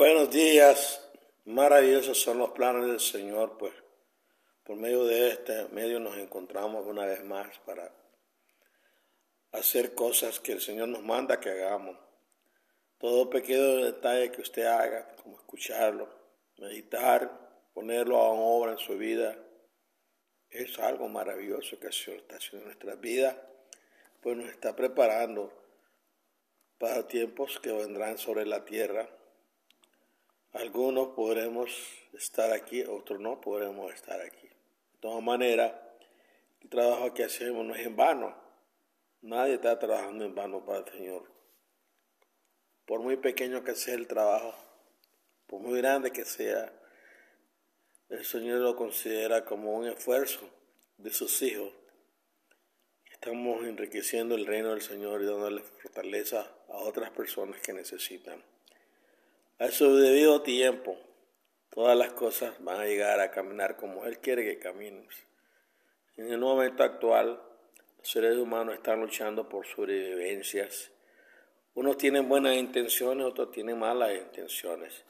Buenos días, maravillosos son los planes del Señor, pues por medio de este medio nos encontramos una vez más para hacer cosas que el Señor nos manda que hagamos. Todo pequeño detalle que usted haga, como escucharlo, meditar, ponerlo a obra en su vida, es algo maravilloso que el Señor está haciendo en nuestras vidas, pues nos está preparando para tiempos que vendrán sobre la tierra. Algunos podremos estar aquí, otros no podremos estar aquí. De todas maneras, el trabajo que hacemos no es en vano. Nadie está trabajando en vano para el Señor. Por muy pequeño que sea el trabajo, por muy grande que sea, el Señor lo considera como un esfuerzo de sus hijos. Estamos enriqueciendo el reino del Señor y dándole fortaleza a otras personas que necesitan. A su debido tiempo, todas las cosas van a llegar a caminar como Él quiere que caminemos. En el momento actual, los seres humanos están luchando por sobrevivencias. Unos tienen buenas intenciones, otros tienen malas intenciones.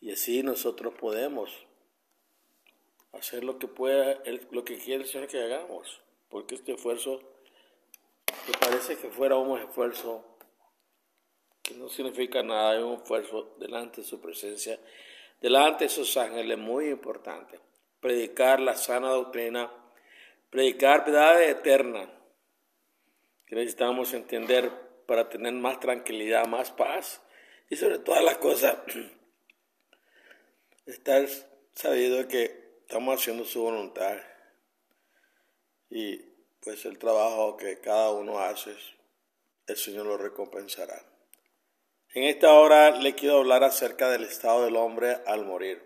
Y así nosotros podemos hacer lo que quiere el Señor que hagamos. Porque este esfuerzo, que parece que fuera un esfuerzo que no significa nada, es un esfuerzo delante de su presencia, delante de sus ángeles, muy importante. Predicar la sana doctrina, predicar verdades eternas, que necesitamos entender para tener más tranquilidad, más paz, y sobre todas las cosas, estar sabido que estamos haciendo su voluntad, y pues el trabajo que cada uno hace, el Señor lo recompensará. En esta hora le quiero hablar acerca del estado del hombre al morir.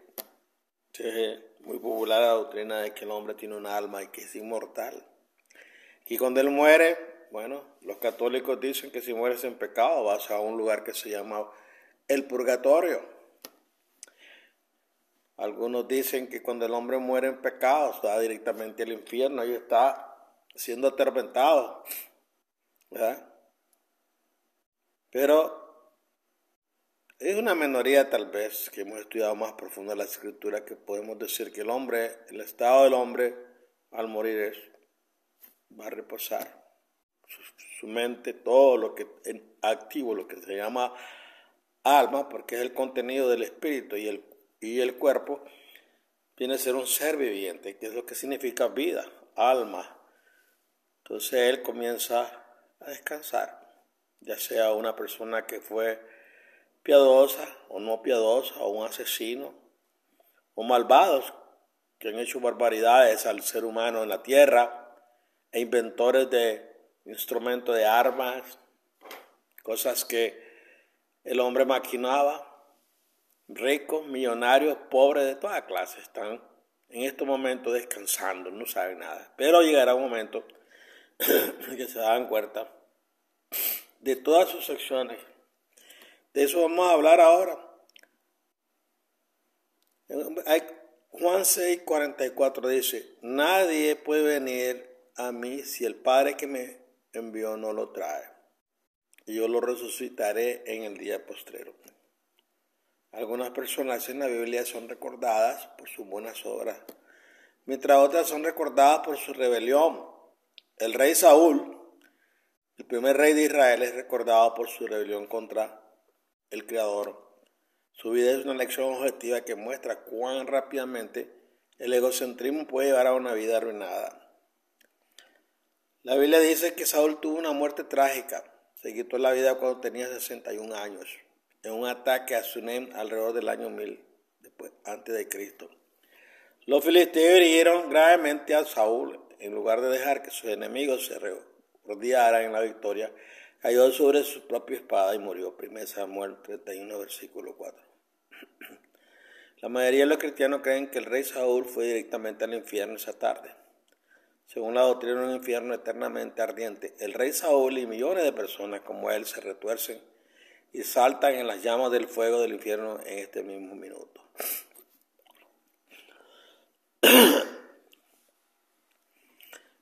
Es muy popular la doctrina de que el hombre tiene un alma y que es inmortal. Y cuando él muere, bueno, los católicos dicen que si mueres en pecado vas a un lugar que se llama el purgatorio. Algunos dicen que cuando el hombre muere en pecado va directamente al infierno y está siendo atormentado, ¿verdad? Pero es una minoría tal vez que hemos estudiado más profundo la escritura que podemos decir que el estado del hombre al morir va a reposar. Su mente, todo lo que es activo, lo que se llama alma, porque es el contenido del espíritu y el cuerpo, viene a ser un ser viviente, que es lo que significa vida, alma. Entonces él comienza a descansar, ya sea una persona que fue piadosa o no piadosa, o un asesino, o malvados que han hecho barbaridades al ser humano en la tierra, e inventores de instrumentos de armas, cosas que el hombre maquinaba, ricos, millonarios, pobres, de toda clase, están en estos momentos descansando, no saben nada. Pero llegará un momento que se dan cuenta de todas sus acciones. De eso vamos a hablar ahora. Juan 6:44 dice: nadie puede venir a mí si el Padre que me envió no lo trae, y yo lo resucitaré en el día postrero. Algunas personas en la Biblia son recordadas por sus buenas obras, mientras otras son recordadas por su rebelión. El rey Saúl, el primer rey de Israel, es recordado por su rebelión contra el Creador. Su vida es una lección objetiva que muestra cuán rápidamente el egocentrismo puede llevar a una vida arruinada. La Biblia dice que Saúl tuvo una muerte trágica. Se quitó la vida cuando tenía 61 años, en un ataque a Sunem alrededor del año 1000 antes de Cristo. Los filisteos hirieron gravemente a Saúl. En lugar de dejar que sus enemigos se rodearan en la victoria, cayó sobre su propia espada y murió. 1 Samuel 31, versículo 4. La mayoría de los cristianos creen que el rey Saúl fue directamente al infierno esa tarde. Según la doctrina de un infierno eternamente ardiente, el rey Saúl y millones de personas como él se retuercen y saltan en las llamas del fuego del infierno en este mismo minuto.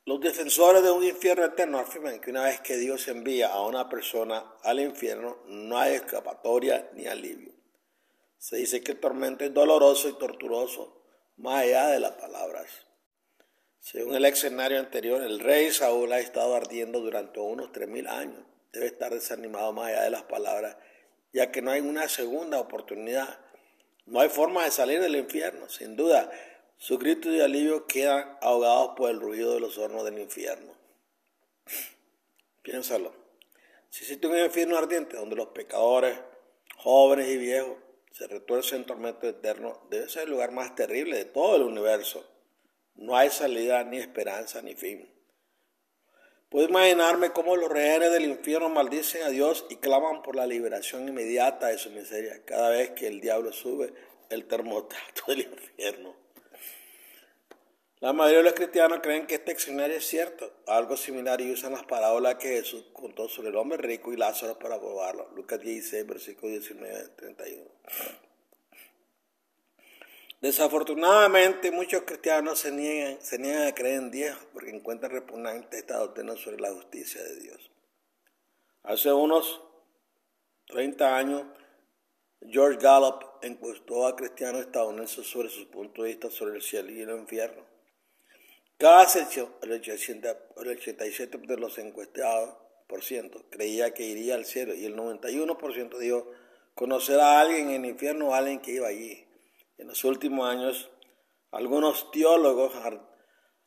Los defensores de un infierno eterno afirman que una vez que Dios envía a una persona al infierno, no hay escapatoria ni alivio. Se dice que el tormento es doloroso y torturoso, más allá de las palabras. Según el escenario anterior, el rey Saúl ha estado ardiendo durante unos 3000 años. Debe estar desanimado más allá de las palabras, ya que no hay una segunda oportunidad. No hay forma de salir del infierno. Sin duda, sus gritos de alivio quedan ahogados por el ruido de los hornos del infierno. Piénsalo. Si existe un infierno ardiente donde los pecadores, jóvenes y viejos, se retuercen en tormento eterno, debe ser el lugar más terrible de todo el universo. No hay salida, ni esperanza, ni fin. Puedo imaginarme cómo los rehenes del infierno maldicen a Dios y claman por la liberación inmediata de su miseria cada vez que el diablo sube el termostato del infierno. La mayoría de los cristianos creen que este escenario es cierto, algo similar, y usan las parábolas que Jesús contó sobre el hombre rico y Lázaro para probarlo. Lucas 16, versículo 19-31. Desafortunadamente, muchos cristianos se niegan a creer en Dios porque encuentran repugnante esta doctrina sobre la justicia de Dios. Hace unos 30 años, George Gallup encuestó a cristianos estadounidenses sobre su punto de vista sobre el cielo y el infierno. Cada sección, el 87% de los encuestados creía que iría al cielo y el 91% dijo conocer a alguien en el infierno o a alguien que iba allí. En los últimos años, algunos teólogos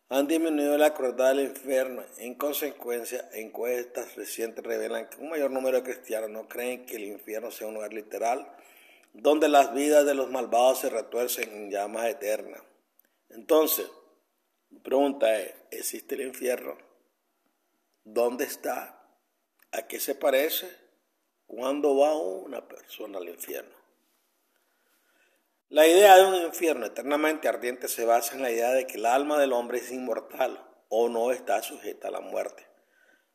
han disminuido la crueldad del infierno. En consecuencia, encuestas recientes revelan que un mayor número de cristianos no creen que el infierno sea un lugar literal, donde las vidas de los malvados se retuercen en llamas eternas. Entonces, mi pregunta es, ¿existe el infierno? ¿Dónde está? ¿A qué se parece? ¿Cuándo va una persona al infierno? La idea de un infierno eternamente ardiente se basa en la idea de que el alma del hombre es inmortal o no está sujeta a la muerte.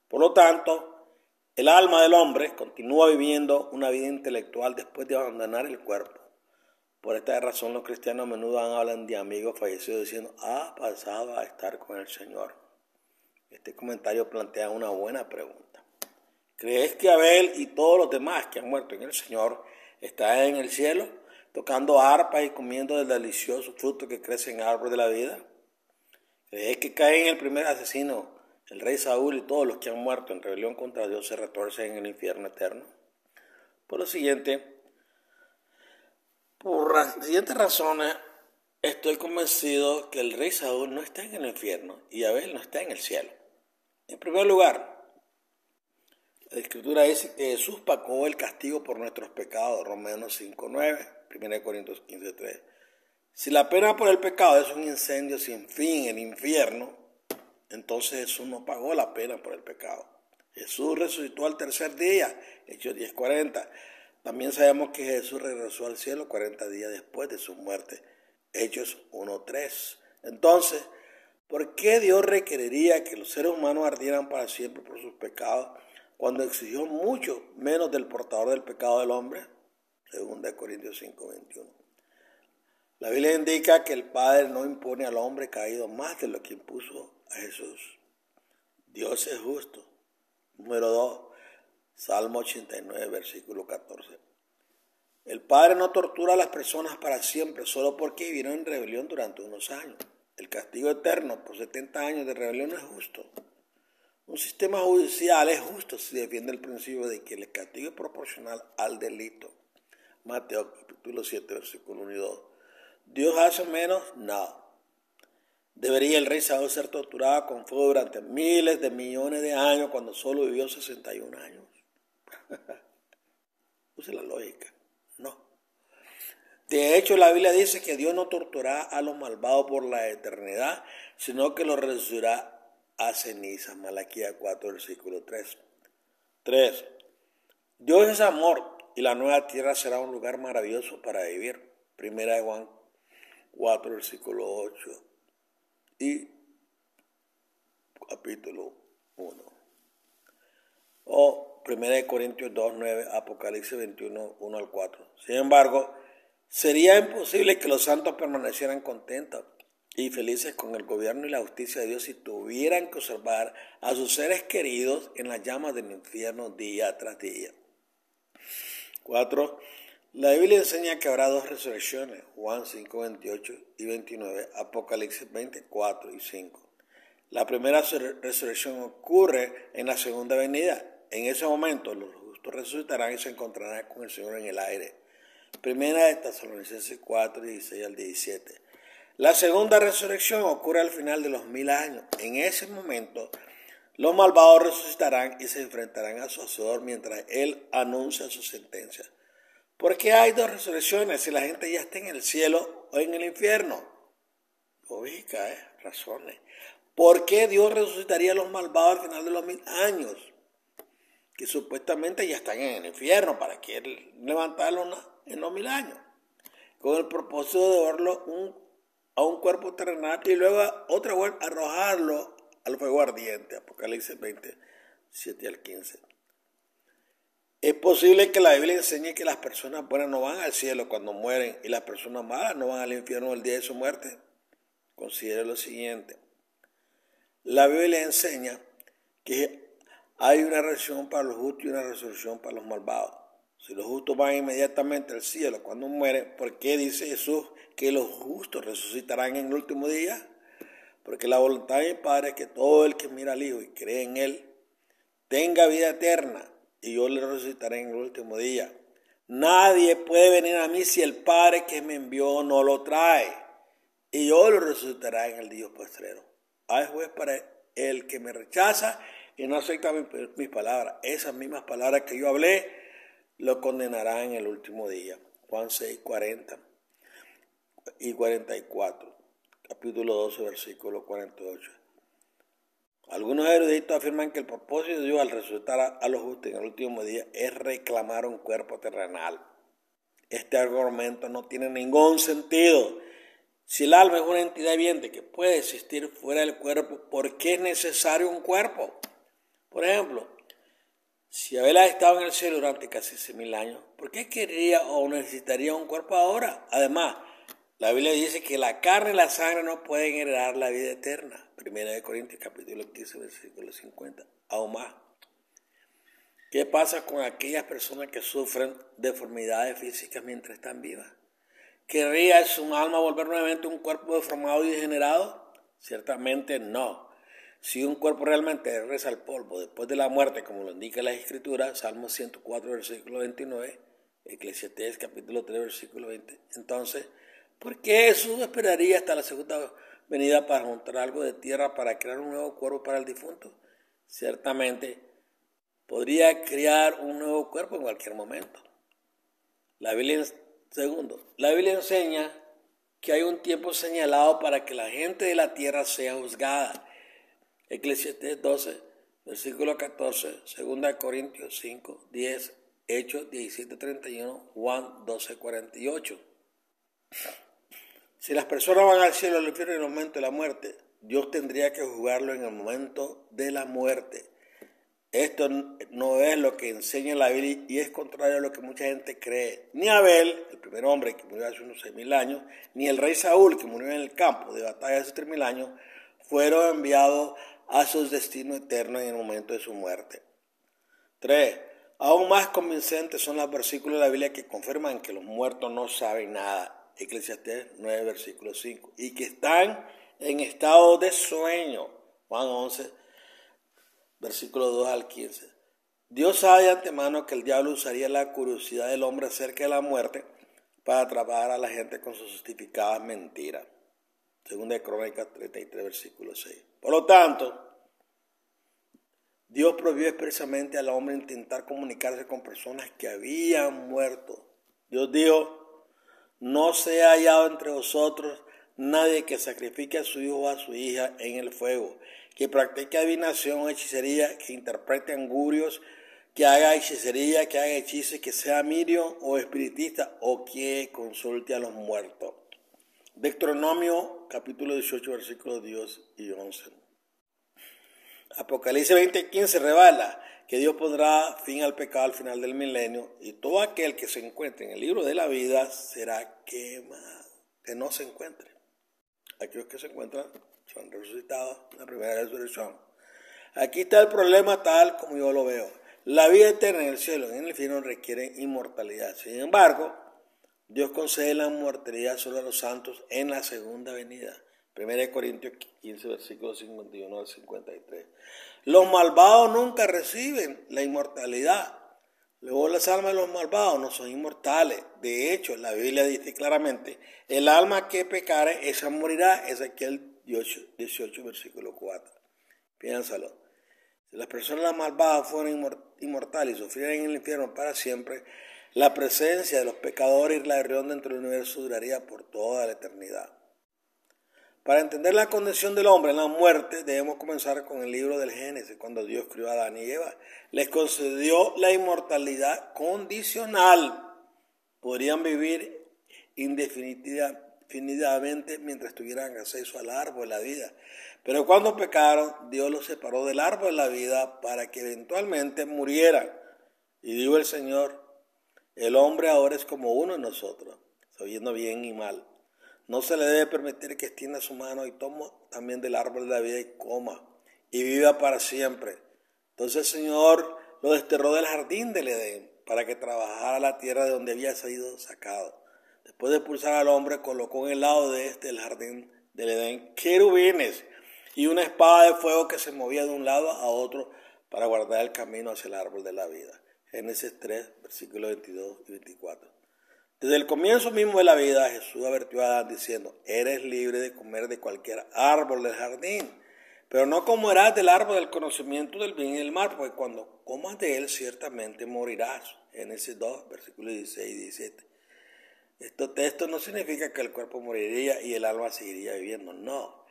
Por lo tanto, el alma del hombre continúa viviendo una vida intelectual después de abandonar el cuerpo. Por esta razón los cristianos a menudo hablan de amigos fallecidos diciendo, pasado a estar con el Señor. Este comentario plantea una buena pregunta. ¿Crees que Abel y todos los demás que han muerto en el Señor están en el cielo, tocando arpas y comiendo del delicioso fruto que crece en el árbol de la vida? ¿Crees que Caín, el primer asesino, el rey Saúl y todos los que han muerto en rebelión contra Dios se retuercen en el infierno eterno? Por las siguientes razones, estoy convencido que el rey Saúl no está en el infierno y Abel no está en el cielo. En primer lugar, la Escritura dice que Jesús pagó el castigo por nuestros pecados, Romanos 5:9, 1 Corintios 15:3. Si la pena por el pecado es un incendio sin fin en el infierno, entonces Jesús no pagó la pena por el pecado. Jesús resucitó al tercer día, Hechos 10:40. También sabemos que Jesús regresó al cielo 40 días después de su muerte, Hechos 1:3. Entonces, ¿por qué Dios requeriría que los seres humanos ardieran para siempre por sus pecados cuando exigió mucho menos del portador del pecado del hombre? 2 Corintios 5:21. La Biblia indica que el Padre no impone al hombre caído más de lo que impuso a Jesús. Dios es justo. Número 2, Salmo 89, versículo 14. El Padre no tortura a las personas para siempre solo porque vivieron en rebelión durante unos años. El castigo eterno por 70 años de rebelión no es justo. Un sistema judicial es justo si defiende el principio de que el castigo es proporcional al delito. Mateo capítulo 7, versículo 1 y 2. ¿Dios hace menos? No. ¿Debería el rey Saúl ser torturado con fuego durante miles de millones de años cuando solo vivió 61 años? Use la lógica. No. De hecho, la Biblia dice que Dios no torturará a los malvados por la eternidad, sino que los reducirá a cenizas. Malaquías 4, versículo 3. 3. Dios es amor y la nueva tierra será un lugar maravilloso para vivir. Primera de Juan 4, versículo 8 y capítulo 1. O 1 Corintios 2, 9, Apocalipsis 21, 1 al 4. Sin embargo, sería imposible que los santos permanecieran contentos y felices con el gobierno y la justicia de Dios si tuvieran que observar a sus seres queridos en las llamas del infierno día tras día. 4. La Biblia enseña que habrá dos resurrecciones, Juan 5, 28 y 29, Apocalipsis 24 y 5. La primera resurrección ocurre en la segunda venida. En ese momento los justos resucitarán y se encontrarán con el Señor en el aire. Primera de Tesalonicenses 4, 16 al 17. La segunda resurrección ocurre al final de los 1000 años. En ese momento los malvados resucitarán y se enfrentarán a su Hacedor mientras Él anuncia su sentencia. ¿Por qué hay dos resurrecciones si la gente ya está en el cielo o en el infierno? Lógica, razones. ¿Por qué Dios resucitaría a los malvados al final de los 1000 años? Que supuestamente ya están en el infierno, ¿para qué levantarlos en los 1000 años? Con el propósito de darlo a un cuerpo terrenal y luego otra vez arrojarlo al fuego ardiente. Apocalipsis 20, 7 al 15. Es posible que la Biblia enseñe que las personas buenas no van al cielo cuando mueren y las personas malas no van al infierno el día de su muerte. Considere lo siguiente. La Biblia enseña que hay una resurrección para los justos y una resurrección para los malvados. Si los justos van inmediatamente al cielo cuando mueren, ¿por qué dice Jesús que los justos resucitarán en el último día? Porque la voluntad de mi Padre es que todo el que mira al Hijo y cree en Él tenga vida eterna, y yo le resucitaré en el último día. Nadie puede venir a mí si el Padre que me envió no lo trae, y yo lo resucitaré en el día postrero. Hay juez para el que me rechaza y no acepta mis palabras. Esas mismas palabras que yo hablé, lo condenará en el último día. Juan 6, 40 y 44. Capítulo 12, versículo 48. Algunos eruditos afirman que el propósito de Dios al resucitar a los justos en el último día es reclamar un cuerpo terrenal. Este argumento no tiene ningún sentido. Si el alma es una entidad viviente que puede existir fuera del cuerpo, ¿por qué es necesario un cuerpo? Por ejemplo, si Abel ha estado en el cielo durante casi 6.000 años, ¿por qué querría o necesitaría un cuerpo ahora? Además, la Biblia dice que la carne y la sangre no pueden heredar la vida eterna. Primera de Corintios, capítulo 15, versículo 50. Aún más. ¿Qué pasa con aquellas personas que sufren deformidades físicas mientras están vivas? ¿Querría su alma volver nuevamente un cuerpo deformado y degenerado? Ciertamente no. Si un cuerpo realmente regresa al polvo después de la muerte, como lo indica la Escritura, Salmo 104, versículo 29, Eclesiastés, capítulo 3, versículo 20, entonces, ¿por qué Jesús esperaría hasta la segunda venida para juntar algo de tierra para crear un nuevo cuerpo para el difunto? Ciertamente, podría crear un nuevo cuerpo en cualquier momento. La Biblia enseña que hay un tiempo señalado para que la gente de la tierra sea juzgada. Eclesiastés 12, versículo 14, 2 Corintios 5, 10, Hechos 17, 31, Juan 12, 48. Si las personas van al cielo o al infierno en el momento de la muerte, Dios tendría que juzgarlo en el momento de la muerte. Esto no es lo que enseña la Biblia y es contrario a lo que mucha gente cree. Ni Abel, el primer hombre que murió hace unos 6.000 años, ni el rey Saúl, que murió en el campo de batalla hace 3.000 años, fueron enviados a su destino eterno en el momento de su muerte. 3. Aún más convincentes son los versículos de la Biblia que confirman que los muertos no saben nada. Eclesiastés 9, versículo 5. Y que están en estado de sueño. Juan 11, versículo 2 al 15. Dios sabe de antemano que el diablo usaría la curiosidad del hombre acerca de la muerte para atrapar a la gente con sus justificadas mentiras. Segunda de Crónicas 33, versículo 6. Por lo tanto, Dios prohibió expresamente al hombre intentar comunicarse con personas que habían muerto. Dios dijo, no se ha hallado entre vosotros nadie que sacrifique a su hijo o a su hija en el fuego, que practique adivinación o hechicería, que interprete augurios, que haga hechicería, que haga hechizos, que sea mirio o espiritista o que consulte a los muertos. Deuteronomio capítulo 18, versículos 10 y 11. Apocalipsis 20:15 revela que Dios pondrá fin al pecado al final del milenio y todo aquel que se encuentre en el libro de la vida será quemado. Que no se encuentre. Aquellos que se encuentran son resucitados en la primera resurrección. Aquí está el problema tal como yo lo veo. La vida eterna en el cielo y en el infierno requiere inmortalidad. Sin embargo, Dios concede la inmortalidad solo a los santos en la segunda venida. 1 Corintios 15, versículos 51 al 53. Los malvados nunca reciben la inmortalidad. Luego las almas de los malvados no son inmortales. De hecho, la Biblia dice claramente, el alma que pecare, esa morirá. Ezequiel 18, versículo 4. Piénsalo. Si las personas malvadas fueran inmortales y sufrieran en el infierno para siempre, la presencia de los pecadores y la rebelión dentro del universo duraría por toda la eternidad. Para entender la condición del hombre en la muerte, debemos comenzar con el libro del Génesis, cuando Dios crió a Adán y Eva. Les concedió la inmortalidad condicional. Podrían vivir indefinidamente mientras tuvieran acceso al árbol de la vida. Pero cuando pecaron, Dios los separó del árbol de la vida para que eventualmente murieran. Y dijo el Señor, el hombre ahora es como uno de nosotros, sabiendo bien y mal. No se le debe permitir que extienda su mano y tome también del árbol de la vida y coma, y viva para siempre. Entonces el Señor lo desterró del jardín del Edén, para que trabajara la tierra de donde había sido sacado. Después de expulsar al hombre, colocó en el lado de del jardín del Edén querubines y una espada de fuego que se movía de un lado a otro para guardar el camino hacia el árbol de la vida. Génesis 3, versículos 22 y 24. Desde el comienzo mismo de la vida, Jesús advirtió a Adán diciendo, eres libre de comer de cualquier árbol del jardín, pero no comerás del árbol del conocimiento del bien y del mal, porque cuando comas de él ciertamente morirás. Génesis 2, versículos 16 y 17. Este texto no significa que el cuerpo moriría y el alma seguiría viviendo, no.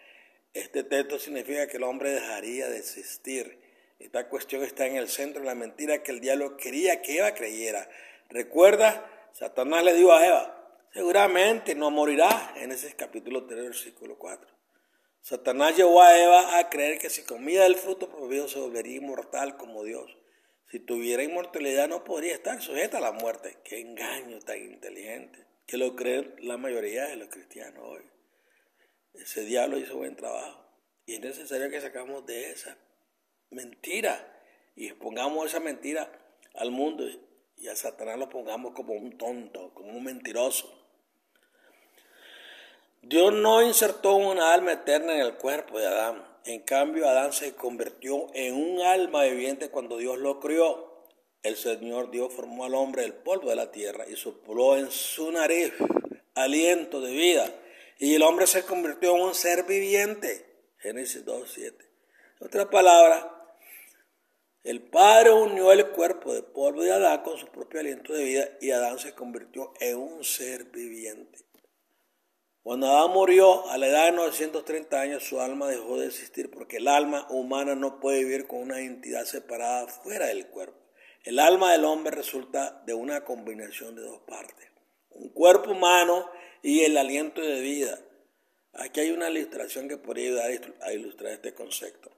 Este texto significa que el hombre dejaría de existir. Esta cuestión está en el centro de la mentira que el diablo quería que Eva creyera. ¿Recuerda? Satanás le dijo a Eva, seguramente no morirá. Génesis capítulo 3, versículo 4. Satanás llevó a Eva a creer que si comía del fruto prohibido se volvería inmortal como Dios. Si tuviera inmortalidad no podría estar sujeta a la muerte. Qué engaño tan inteligente, que lo creen la mayoría de los cristianos hoy. Ese diablo hizo buen trabajo. Y es necesario que sacamos de esa mentira y expongamos esa mentira al mundo y a Satanás lo pongamos como un tonto, como un mentiroso. Dios no insertó una alma eterna en el cuerpo de Adán. En cambio, Adán se convirtió en un alma viviente cuando Dios lo crió. El Señor Dios formó al hombre del polvo de la tierra y sopló en su nariz aliento de vida. Y el hombre se convirtió en un ser viviente. Génesis 2:7. En otras palabras, el Padre unió el cuerpo de polvo de Adán con su propio aliento de vida y Adán se convirtió en un ser viviente. Cuando Adán murió a la edad de 930 años, su alma dejó de existir porque el alma humana no puede vivir con una entidad separada fuera del cuerpo. El alma del hombre resulta de una combinación de dos partes, un cuerpo humano y el aliento de vida. Aquí hay una ilustración que podría ayudar a ilustrar este concepto.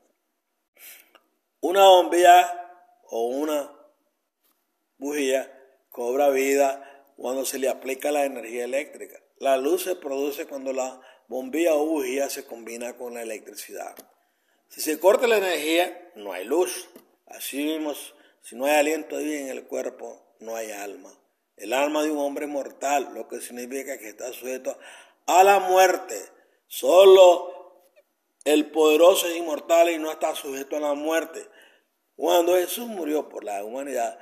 Una bombilla o una bujía cobra vida cuando se le aplica la energía eléctrica. La luz se produce cuando la bombilla o bujía se combina con la electricidad. Si se corta la energía, no hay luz. Así mismo, si no hay aliento de vida en el cuerpo, no hay alma. El alma de un hombre mortal, lo que significa que está sujeto a la muerte. Solo el poderoso es inmortal y no está sujeto a la muerte. Cuando Jesús murió por la humanidad,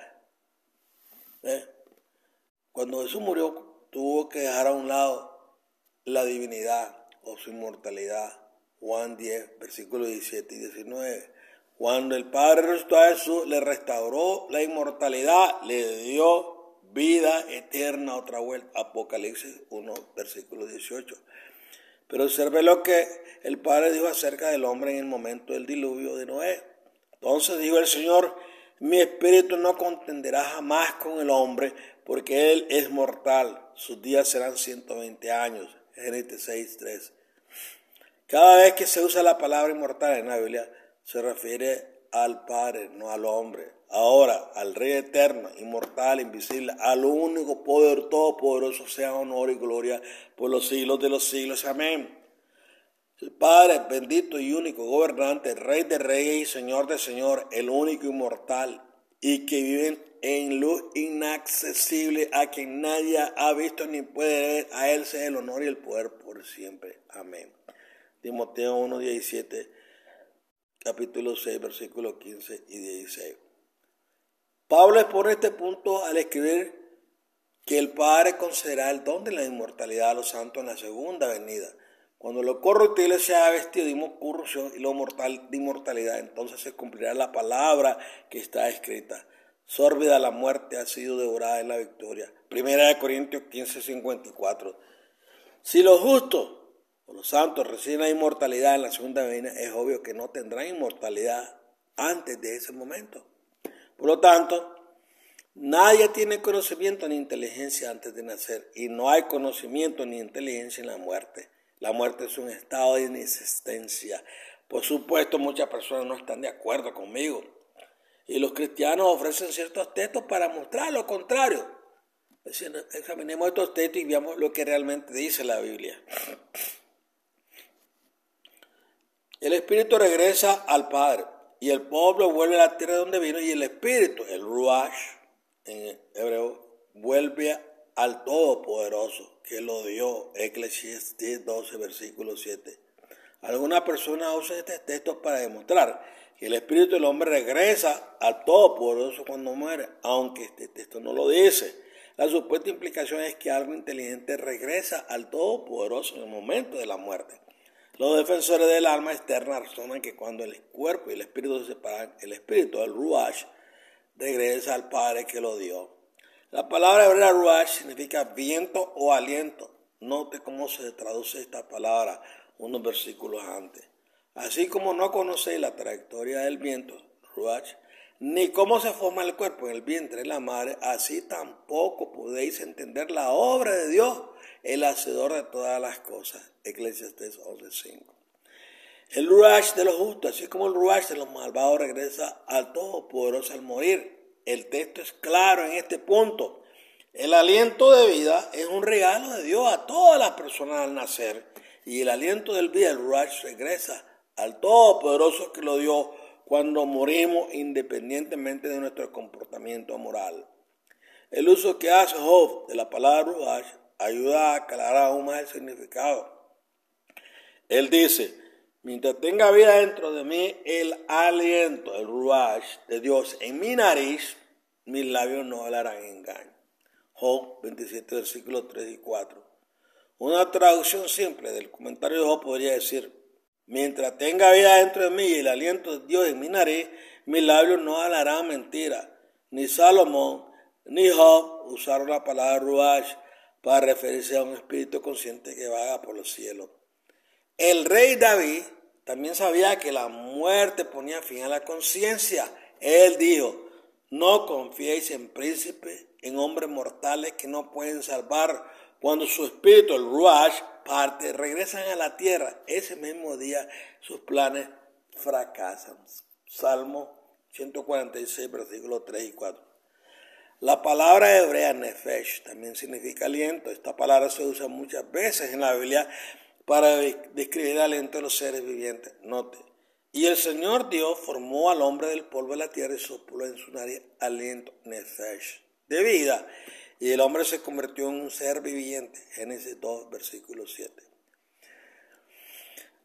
cuando Jesús murió, tuvo que dejar a un lado la divinidad o su inmortalidad. Juan 10, versículos 17 y 19. Cuando el Padre resucitó a Jesús, le restauró la inmortalidad, le dio vida eterna otra vuelta. Apocalipsis 1, versículo 18. Pero observe lo que el Padre dijo acerca del hombre en el momento del diluvio de Noé. Entonces dijo el Señor, mi espíritu no contenderá jamás con el hombre, porque él es mortal. Sus días serán 120 años. Génesis 6:3. Cada vez que se usa la palabra inmortal en la Biblia, se refiere al Padre, no al hombre. Ahora, al Rey eterno, inmortal, invisible, al único poder todopoderoso, sea honor y gloria por los siglos de los siglos. Amén. El Padre bendito y único, gobernante, Rey de reyes y Señor de señores, el único inmortal y que vive en luz inaccesible, a quien nadie ha visto ni puede ver. A Él sea el honor y el poder por siempre. Amén. Timoteo 1:17, capítulo 6, versículos 15 y 16. Pablo expone este punto al escribir que el Padre concederá el don de la inmortalidad a los santos en la segunda venida. Cuando lo corruptible se ha vestido de incorrupción y lo mortal de inmortalidad, entonces se cumplirá la palabra que está escrita. Sórbida la muerte ha sido devorada en la victoria. 1 Corintios 15:54. Si los justos o los santos reciben la inmortalidad en la segunda venida, es obvio que no tendrán inmortalidad antes de ese momento. Por lo tanto, nadie tiene conocimiento ni inteligencia antes de nacer, y no hay conocimiento ni inteligencia en la muerte. La muerte es un estado de inexistencia. Por supuesto, muchas personas no están de acuerdo conmigo, y los cristianos ofrecen ciertos textos para mostrar lo contrario. Examinemos estos textos y veamos lo que realmente dice la Biblia. El espíritu regresa al Padre, y el pueblo vuelve a la tierra de donde vino, y el espíritu, el ruach, en hebreo, vuelve al Todopoderoso, que lo dio. Eclesiastés 12, versículo 7. Algunas personas usan este texto para demostrar que el espíritu del hombre regresa al Todopoderoso cuando muere, aunque este texto no lo dice. La supuesta implicación es que algo inteligente regresa al Todopoderoso en el momento de la muerte. Los defensores del alma externa razonan que cuando el cuerpo y el espíritu se separan, el espíritu, el ruach, regresa al Padre que lo dio. La palabra hebrea ruach significa viento o aliento. Note cómo se traduce esta palabra unos versículos antes. Así como no conocéis la trayectoria del viento, ruach, ni cómo se forma el cuerpo en el vientre de la madre, así tampoco podéis entender la obra de Dios, el hacedor de todas las cosas. Eclesiastés 11:5. El ruach de los justos, así como el ruach de los malvados, regresa al Todopoderoso al morir. El texto es claro en este punto. El aliento de vida es un regalo de Dios a todas las personas al nacer, y el aliento del vida, el ruach, regresa al Todopoderoso que lo dio cuando morimos, independientemente de nuestro comportamiento moral. El uso que hace Job de la palabra ruach ayuda a aclarar aún más el significado. Él dice: mientras tenga vida dentro de mí, el aliento, el ruach de Dios en mi nariz, mis labios no hablarán engaño. Job 27, versículos 3 y 4. Una traducción simple del comentario de Job podría decir: mientras tenga vida dentro de mí y el aliento de Dios en mi nariz, mis labios no hablarán mentira. Ni Salomón ni Job usaron la palabra ruach para referirse a un espíritu consciente que vaga por los cielos. El rey David también sabía que la muerte ponía fin a la conciencia. Él dijo: no confiéis en príncipes, en hombres mortales que no pueden salvar. Cuando su espíritu, el ruach, parte, regresan a la tierra. Ese mismo día sus planes fracasan. Salmo 146, versículos 3 y 4. La palabra hebrea nefesh también significa aliento. Esta palabra se usa muchas veces en la Biblia para describir el aliento de los seres vivientes. Note: y el Señor Dios formó al hombre del polvo de la tierra y sopló en su nariz aliento, nefesh, de vida, y el hombre se convirtió en un ser viviente. Génesis 2, versículo 7.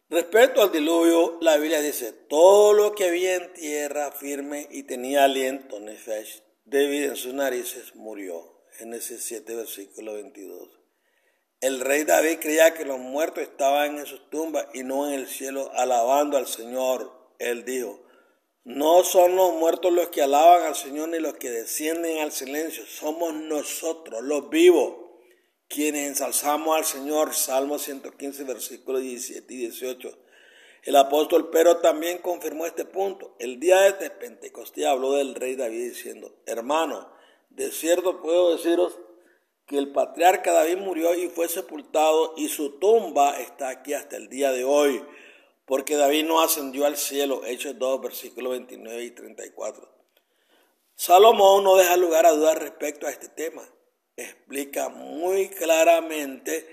Respecto al diluvio, la Biblia dice: todo lo que había en tierra firme y tenía aliento, nefesh, de vida en sus narices, murió. Génesis 7, versículo 22. El rey David creía que los muertos estaban en sus tumbas y no en el cielo alabando al Señor. Él dijo: no son los muertos los que alaban al Señor ni los que descienden al silencio, somos nosotros los vivos quienes ensalzamos al Señor. Salmo 115, versículos 17 y 18. El apóstol Pedro también confirmó este punto. El día de Pentecostés habló del rey David diciendo: hermano, de cierto puedo deciros que el patriarca David murió y fue sepultado, y su tumba está aquí hasta el día de hoy, porque David no ascendió al cielo. Hechos 2, versículos 29 y 34. Salomón no deja lugar a dudas respecto a este tema. Explica muy claramente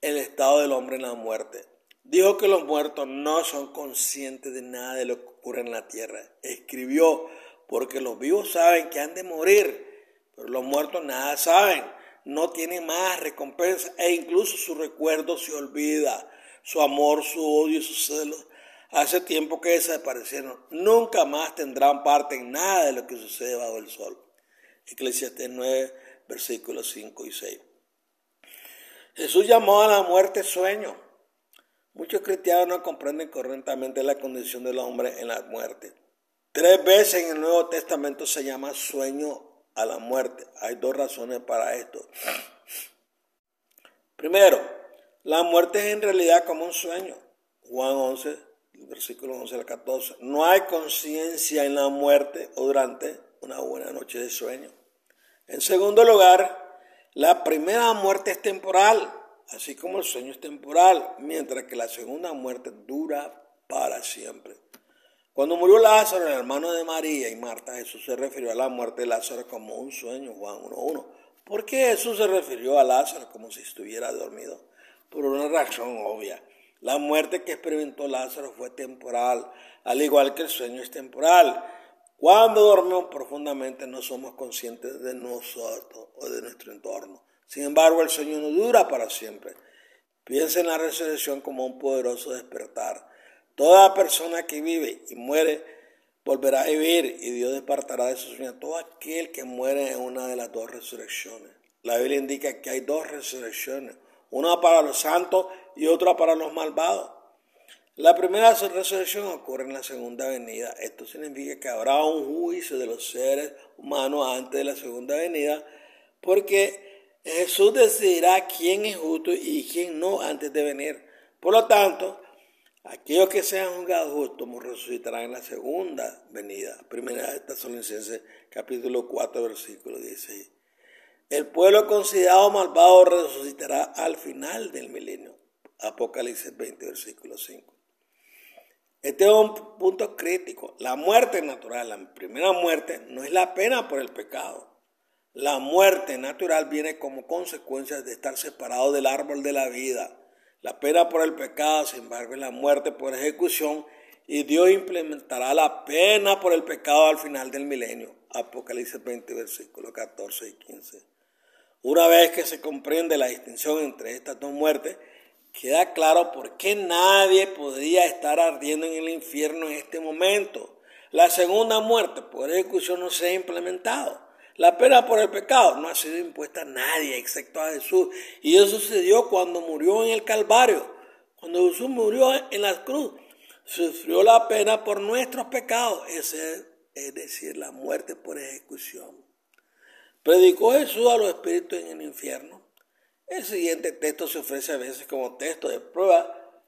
el estado del hombre en la muerte. Dijo que los muertos no son conscientes de nada de lo que ocurre en la tierra. Escribió: porque los vivos saben que han de morir, pero los muertos nada saben, no tienen más recompensa e incluso su recuerdo se olvida, su amor, su odio y sus celos. Hace tiempo que desaparecieron, nunca más tendrán parte en nada de lo que sucede bajo el sol. Eclesiastés 9, versículos 5 y 6. Jesús llamó a la muerte sueño. Muchos cristianos no comprenden correctamente la condición del hombre en la muerte. 3 veces en el Nuevo Testamento se llama sueño a la muerte. Hay 2 razones para esto. Primero, la muerte es en realidad como un sueño. Juan 11, versículo 11 al 14. No hay conciencia en la muerte o durante una buena noche de sueño. En segundo lugar, la primera muerte es temporal, así como el sueño es temporal, mientras que la segunda muerte dura para siempre. Cuando murió Lázaro, el hermano de María y Marta, Jesús se refirió a la muerte de Lázaro como un sueño, Juan 1:1. ¿Por qué Jesús se refirió a Lázaro como si estuviera dormido? Por una razón obvia. La muerte que experimentó Lázaro fue temporal, al igual que el sueño es temporal. Cuando dormimos profundamente no somos conscientes de nosotros o de nuestro entorno. Sin embargo, el sueño no dura para siempre. Piensa en la resurrección como un poderoso despertar. Toda persona que vive y muere volverá a vivir y Dios despertará de su sueño a todo aquel que muere en una de las 2 resurrecciones. La Biblia indica que hay 2 resurrecciones, una para los santos y otra para los malvados. La primera resurrección ocurre en la segunda venida. Esto significa que habrá un juicio de los seres humanos antes de la segunda venida, porque Jesús decidirá quién es justo y quién no antes de venir. Por lo tanto, aquellos que sean juzgados justos resucitarán en la segunda venida. Primera de Tesalonicenses, capítulo 4, versículo 16. El pueblo considerado malvado resucitará al final del milenio. Apocalipsis 20, versículo 5. Este es un punto crítico. La muerte natural, la primera muerte, no es la pena por el pecado. La muerte natural viene como consecuencia de estar separado del árbol de la vida. La pena por el pecado, sin embargo, es la muerte por ejecución y Dios implementará la pena por el pecado al final del milenio. Apocalipsis 20, versículos 14 y 15. Una vez que se comprende la distinción entre estas 2 muertes, queda claro por qué nadie podría estar ardiendo en el infierno en este momento. La segunda muerte por ejecución no se ha implementado. La pena por el pecado no ha sido impuesta a nadie excepto a Jesús. Y eso sucedió cuando murió en el Calvario. Cuando Jesús murió en la cruz, sufrió la pena por nuestros pecados. Es decir, la muerte por ejecución. ¿Predicó Jesús a los espíritus en el infierno? El siguiente texto se ofrece a veces como texto de prueba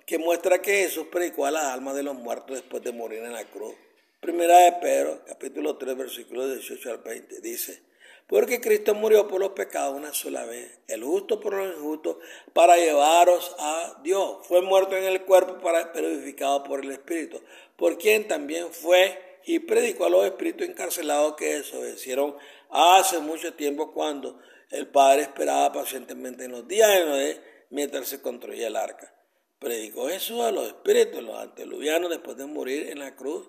que muestra que Jesús predicó a las almas de los muertos después de morir en la cruz. Primera de Pedro, capítulo 3, versículos 18 al 20, dice: porque Cristo murió por los pecados una sola vez, el justo por los injustos, para llevaros a Dios. Fue muerto en el cuerpo, pero vivificado por el Espíritu, por quien también fue y predicó a los espíritus encarcelados que desobedecieron hace mucho tiempo, cuando el Padre esperaba pacientemente en los días de Noé mientras se construía el arca. Predicó Jesús a los espíritus, los antediluvianos, después de morir en la cruz.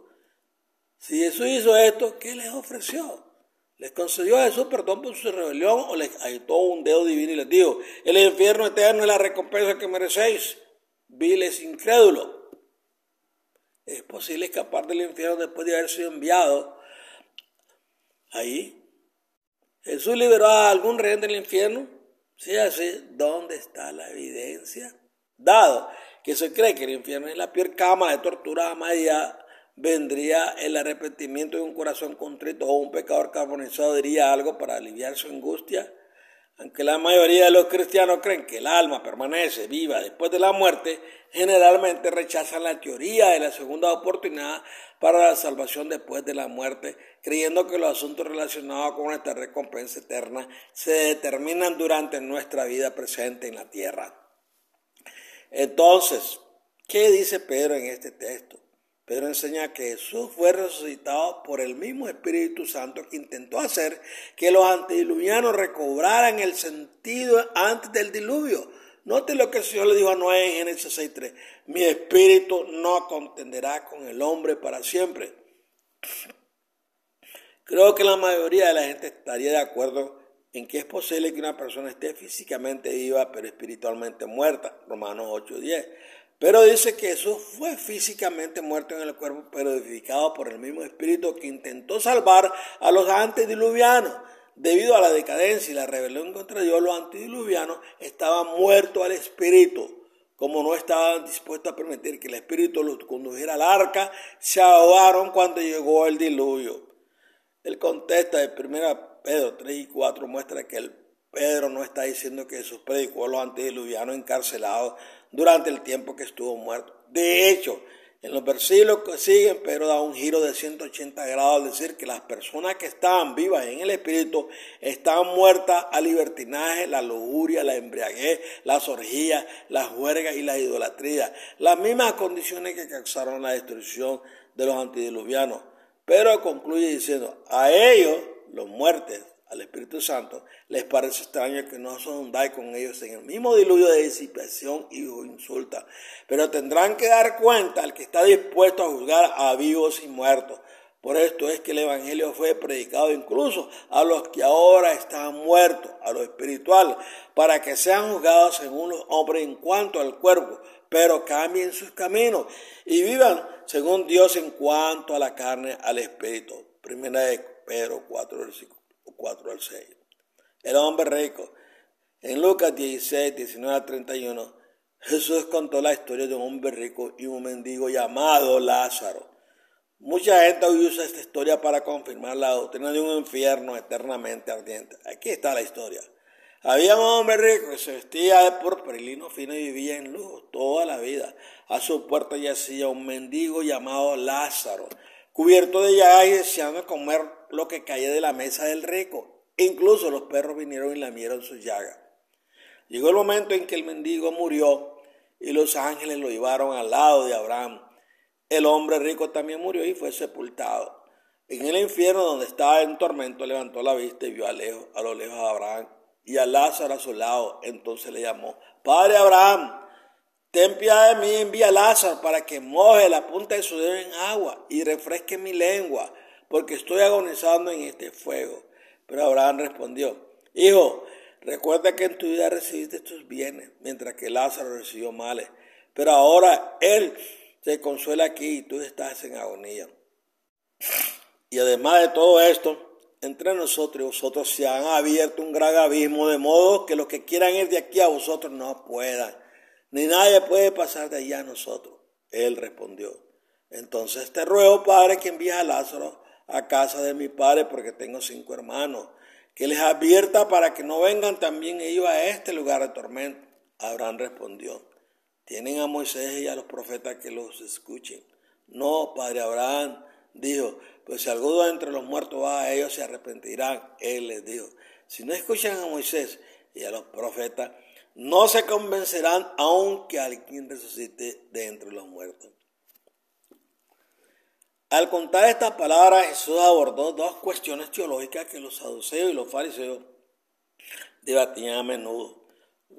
Si Jesús hizo esto, ¿qué les ofreció? ¿Les concedió a Jesús perdón por su rebelión o les agitó un dedo divino y les dijo: el infierno eterno es la recompensa que merecéis, viles incrédulos? ¿Es posible escapar del infierno después de haber sido enviado ahí? ¿Jesús liberó a algún rehén del infierno? Si es así, ¿dónde está la evidencia? Dado que se cree que el infierno es la peor cámara de tortura jamás vendría el arrepentimiento de un corazón contrito o un pecador carbonizado diría algo para aliviar su angustia. Aunque la mayoría de los cristianos creen que el alma permanece viva después de la muerte, generalmente rechazan la teoría de la segunda oportunidad para la salvación después de la muerte, creyendo que los asuntos relacionados con esta recompensa eterna se determinan durante nuestra vida presente en la tierra. Entonces, ¿qué dice Pedro en este texto? Pedro enseña que Jesús fue resucitado por el mismo Espíritu Santo que intentó hacer que los antediluvianos recobraran el sentido antes del diluvio. Note lo que el Señor le dijo a Noé en Génesis 6:3. Mi espíritu no contenderá con el hombre para siempre. Creo que la mayoría de la gente estaría de acuerdo en que es posible que una persona esté físicamente viva pero espiritualmente muerta, Romanos 8:10. Pero dice que Jesús fue físicamente muerto en el cuerpo, pero edificado por el mismo Espíritu que intentó salvar a los antediluvianos. Debido a la decadencia y la rebelión contra Dios, los antediluvianos estaban muertos al Espíritu. Como no estaban dispuestos a permitir que el Espíritu los condujera al arca, se ahogaron cuando llegó el diluvio. El contexto de 1 Pedro 3:4 muestra que Pedro no está diciendo que Jesús predicó a los antediluvianos encarcelados durante el tiempo que estuvo muerto. De hecho, en los versículos que siguen, Pedro da un giro de 180 grados al decir que las personas que estaban vivas en el Espíritu están muertas al libertinaje, la lujuria, la embriaguez, las orgías, las juergas y la idolatría. Las mismas condiciones que causaron la destrucción de los antediluvianos. Pero concluye diciendo, a ellos, los muertos, al Espíritu Santo, les parece extraño que no se hundáis con ellos en el mismo diluvio de disipación y insulta. Pero tendrán que dar cuenta al que está dispuesto a juzgar a vivos y muertos. Por esto es que el Evangelio fue predicado incluso a los que ahora están muertos, a lo espiritual, para que sean juzgados según los hombres en cuanto al cuerpo, pero cambien sus caminos y vivan según Dios en cuanto a la carne, al espíritu. Primera de Pedro 4, versículo 4 al 6. El hombre rico. En Lucas 16, 19 al 31, Jesús contó la historia de un hombre rico y un mendigo llamado Lázaro. Mucha gente hoy usa esta historia para confirmar la doctrina de un infierno eternamente ardiente. Aquí está la historia. Había un hombre rico que se vestía de púrpura y lino fino y vivía en lujo toda la vida. A su puerta yacía un mendigo llamado Lázaro, cubierto de llagas y deseando comer lo que caía de la mesa del rico. Incluso los perros vinieron y lamieron sus llagas. Llegó el momento en que el mendigo murió y los ángeles lo llevaron al lado de Abraham. El hombre rico también murió y fue sepultado. En el infierno, donde estaba en tormento, levantó la vista y vio a lo lejos a Abraham y a Lázaro a su lado. Entonces le llamó: Padre Abraham, ten piedad de mí, envía a Lázaro para que moje la punta de su dedo en agua y refresque mi lengua, porque estoy agonizando en este fuego. Pero Abraham respondió: Hijo, recuerda que en tu vida recibiste tus bienes, mientras que Lázaro recibió males. Pero ahora él se consuela aquí y tú estás en agonía. Y además de todo esto, entre nosotros y vosotros se han abierto un gran abismo, de modo que los que quieran ir de aquí a vosotros no puedan, ni nadie puede pasar de allá a nosotros. Él respondió: Entonces te ruego, Padre, que envíes a Lázaro a casa de mi padre, porque tengo 5 hermanos, que les advierta para que no vengan también ellos a este lugar de tormento. Abraham respondió: Tienen a Moisés y a los profetas que los escuchen. No, padre Abraham, dijo, pues si alguno entre los muertos va a ellos, se arrepentirán. Él les dijo: Si no escuchan a Moisés y a los profetas, no se convencerán aunque alguien resucite de entre los muertos. Al contar estas palabras, Jesús abordó 2 cuestiones teológicas que los saduceos y los fariseos debatían a menudo.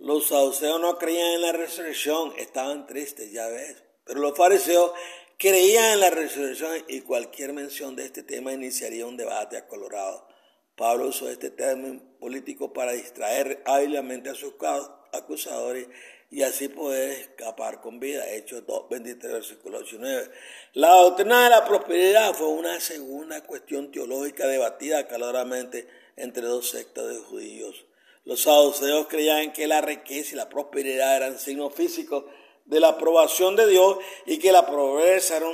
Los saduceos no creían en la resurrección, estaban tristes, ya ves. Pero los fariseos creían en la resurrección y cualquier mención de este tema iniciaría un debate acalorado. Pablo usó este término político para distraer hábilmente a sus acusadores y así poder escapar con vida. Hechos 2, 23, versículos 8 y 9. La doctrina de la prosperidad fue una segunda cuestión teológica debatida acaloradamente entre 2 sectas de judíos. Los saduceos creían que la riqueza y la prosperidad eran signos físicos de la aprobación de Dios y que la pobreza era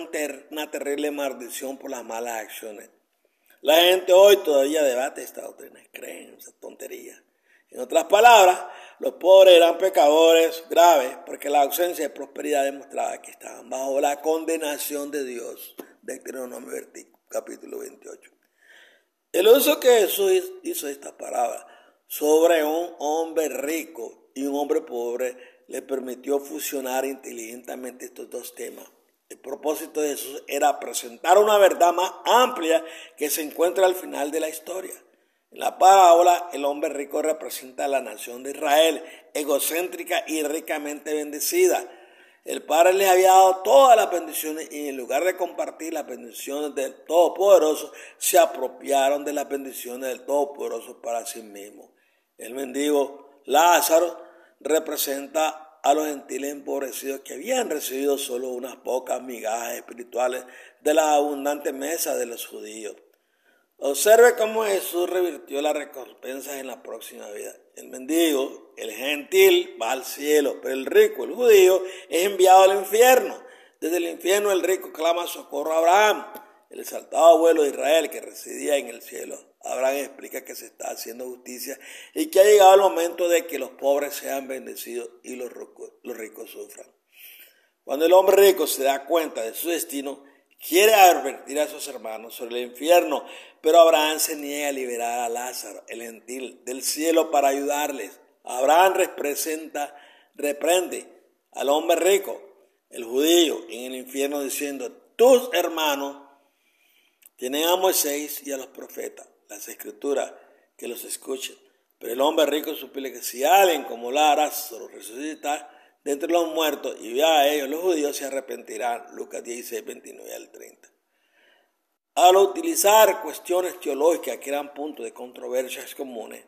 una terrible maldición por las malas acciones. La gente hoy todavía debate esta doctrina, creen en esa tontería. En otras palabras, los pobres eran pecadores graves porque la ausencia de prosperidad demostraba que estaban bajo la condenación de Dios. Deuteronomio capítulo 28. El uso que Jesús hizo de esta palabra sobre un hombre rico y un hombre pobre le permitió fusionar inteligentemente estos 2 temas. El propósito de Jesús era presentar una verdad más amplia que se encuentra al final de la historia. En la parábola, el hombre rico representa a la nación de Israel, egocéntrica y ricamente bendecida. El Padre les había dado todas las bendiciones y en lugar de compartir las bendiciones del Todopoderoso, se apropiaron de las bendiciones del Todopoderoso para sí mismos. El mendigo Lázaro representa a los gentiles empobrecidos que habían recibido solo unas pocas migajas espirituales de la abundante mesa de los judíos. Observe cómo Jesús revirtió las recompensas en la próxima vida. El mendigo, el gentil, va al cielo, pero el rico, el judío, es enviado al infierno. Desde el infierno el rico clama socorro a Abraham, el exaltado abuelo de Israel que residía en el cielo. Abraham explica que se está haciendo justicia y que ha llegado el momento de que los pobres sean bendecidos y los ricos sufran. Cuando el hombre rico se da cuenta de su destino, quiere advertir a sus hermanos sobre el infierno, pero Abraham se niega a liberar a Lázaro, el gentil, del cielo para ayudarles. Abraham reprende al hombre rico, el judío, en el infierno diciendo: tus hermanos tienen a Moisés y a los profetas, las escrituras, que los escuchen. Pero el hombre rico suplica que si alguien como Lázaro resucita de entre los muertos y vea a ellos, los judíos se arrepentirán. Lucas 16, 29 al 30. Al utilizar cuestiones teológicas que eran punto de controversias comunes,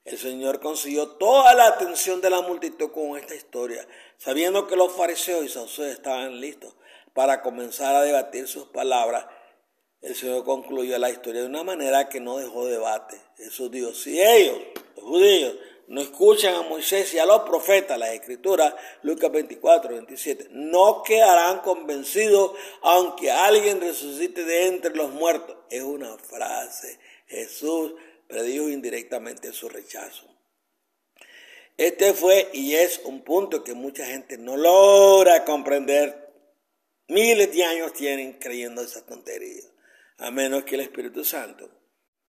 el Señor consiguió toda la atención de la multitud con esta historia, sabiendo que los fariseos y saduceos estaban listos para comenzar a debatir sus palabras. El Señor concluyó la historia de una manera que no dejó debate. Jesús dijo: si ellos, los judíos, no escuchan a Moisés y a los profetas, las escrituras, Lucas 24, 27, no quedarán convencidos aunque alguien resucite de entre los muertos. Es una frase. Jesús predijo indirectamente su rechazo. Este fue y es un punto que mucha gente no logra comprender. Miles de años tienen creyendo esa tontería, a menos que el Espíritu Santo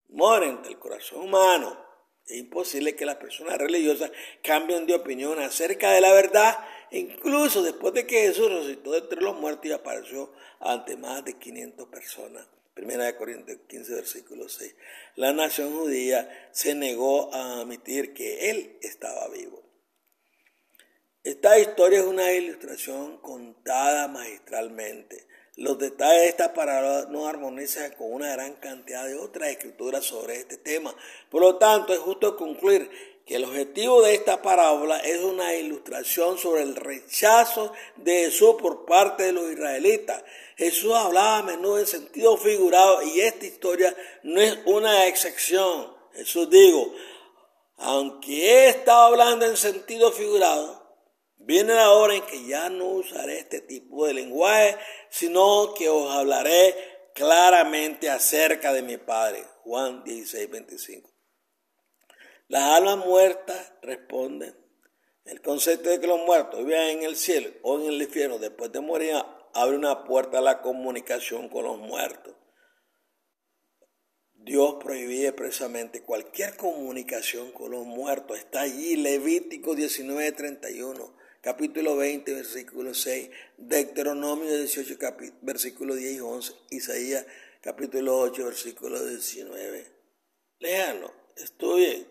more en el corazón humano. Es imposible que las personas religiosas cambien de opinión acerca de la verdad, incluso después de que Jesús resucitó de entre los muertos y apareció ante más de 500 personas. 1 Corintios 15, versículo 6. La nación judía se negó a admitir que él estaba vivo. Esta historia es una ilustración contada magistralmente. Los detalles de esta parábola no armonizan con una gran cantidad de otras escrituras sobre este tema. Por lo tanto, es justo concluir que el objetivo de esta parábola es una ilustración sobre el rechazo de Jesús por parte de los israelitas. Jesús hablaba a menudo en sentido figurado y esta historia no es una excepción. Jesús dijo: aunque he estado hablando en sentido figurado, viene la hora en que ya no usaré este tipo de lenguaje, sino que os hablaré claramente acerca de mi Padre. Juan 16, 25. Las almas muertas responden. El concepto de que los muertos vivan en el cielo o en el infierno después de morir abre una puerta a la comunicación con los muertos. Dios prohibía expresamente cualquier comunicación con los muertos. Está allí Levítico 19, 31. Capítulo 20, versículo 6, Deuteronomio 18, versículo 10 y 11, Isaías capítulo 8, versículo 19. Léanlo, estudien,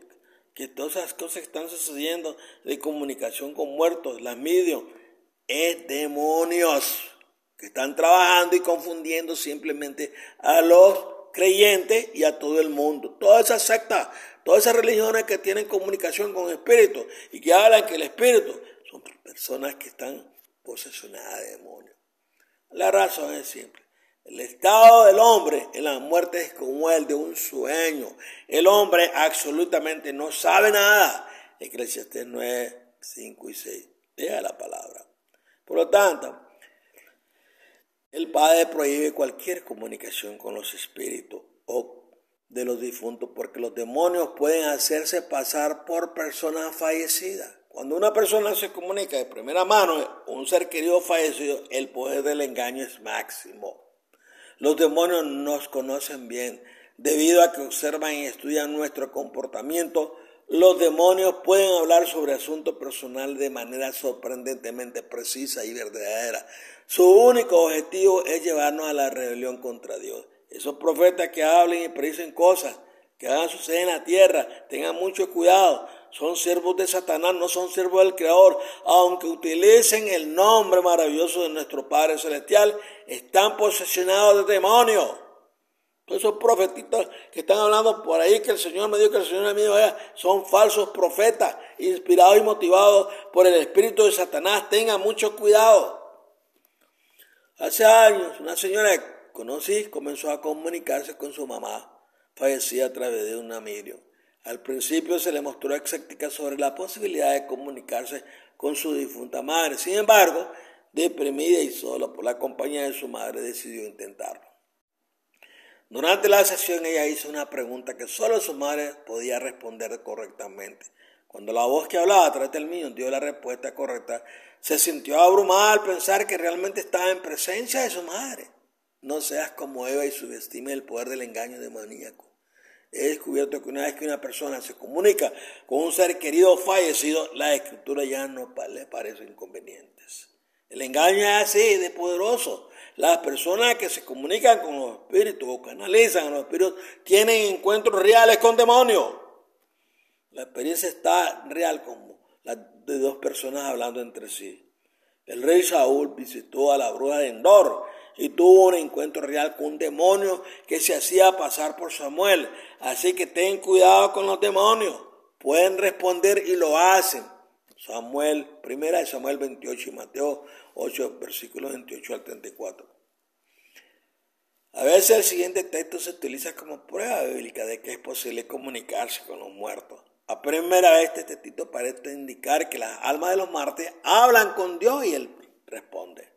que todas esas cosas que están sucediendo de comunicación con muertos, las medios, es demonios que están trabajando y confundiendo simplemente a los creyentes y a todo el mundo. Todas esas sectas, todas esas religiones que tienen comunicación con espíritus y que hablan que el espíritu son personas que están posesionadas de demonios. La razón es simple. El estado del hombre en la muerte es como el de un sueño. El hombre absolutamente no sabe nada. Eclesiastés 9, 5 y 6. Lea la palabra. Por lo tanto, el Padre prohíbe cualquier comunicación con los espíritus o de los difuntos porque los demonios pueden hacerse pasar por personas fallecidas. Cuando una persona se comunica de primera mano con un ser querido fallecido, el poder del engaño es máximo. Los demonios nos conocen bien. Debido a que observan y estudian nuestro comportamiento, los demonios pueden hablar sobre asuntos personales de manera sorprendentemente precisa y verdadera. Su único objetivo es llevarnos a la rebelión contra Dios. Esos profetas que hablen y predicen cosas que van a suceder en la tierra, tengan mucho cuidado. son siervos de Satanás, no son siervos del Creador. Aunque utilicen el nombre maravilloso de nuestro Padre Celestial, están posesionados de demonios. Todos esos profetitas que están hablando por ahí, que el Señor me dijo, que el Señor me dijo, son falsos profetas, inspirados y motivados por el espíritu de Satanás. Tengan mucho cuidado. Hace años, una señora que conocí comenzó a comunicarse con su mamá, fallecida a través de un amigo. Al principio se le mostró escéptica sobre la posibilidad de comunicarse con su difunta madre. Sin embargo, deprimida y sola por la compañía de su madre, decidió intentarlo. Durante la sesión ella hizo una pregunta que solo su madre podía responder correctamente. Cuando la voz que hablaba a través del mío dio la respuesta correcta, se sintió abrumada al pensar que realmente estaba en presencia de su madre. No seas como Eva y subestime el poder del engaño demoníaco. He descubierto que una vez que una persona se comunica con un ser querido fallecido, las escrituras ya no le parecen inconvenientes. El engaño es así, de poderoso. Las personas que se comunican con los espíritus o canalizan a los espíritus tienen encuentros reales con demonios. La experiencia está real como la de dos personas hablando entre sí. El rey Saúl visitó a la bruja de Endor y tuvo un encuentro real con un demonio que se hacía pasar por Samuel. Así que ten cuidado con los demonios. Pueden responder y lo hacen. Primera de Samuel 28 y Mateo 8, versículos 28 al 34. A veces el siguiente texto se utiliza como prueba bíblica de que es posible comunicarse con los muertos. A primera vez este texto parece indicar que las almas de los mártires hablan con Dios y Él responde.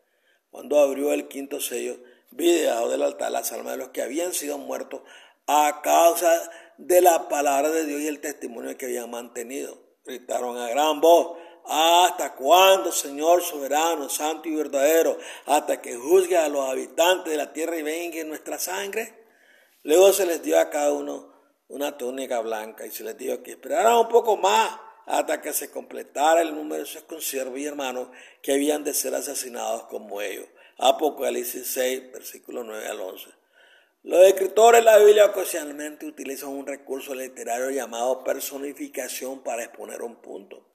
Cuando abrió el quinto sello, vi debajo del altar las almas de los que habían sido muertos a causa de la palabra de Dios y el testimonio que habían mantenido. Gritaron a gran voz: ¿hasta cuándo, Señor soberano, santo y verdadero? ¿Hasta que juzgue a los habitantes de la tierra y vengue nuestra sangre? Luego se les dio a cada uno una túnica blanca y se les dijo que esperaran un poco más hasta que se completara el número de sus consiervos y hermanos que habían de ser asesinados como ellos. Apocalipsis 6, versículos 9 al 11. Los escritores de la Biblia ocasionalmente utilizan un recurso literario llamado personificación para exponer un punto.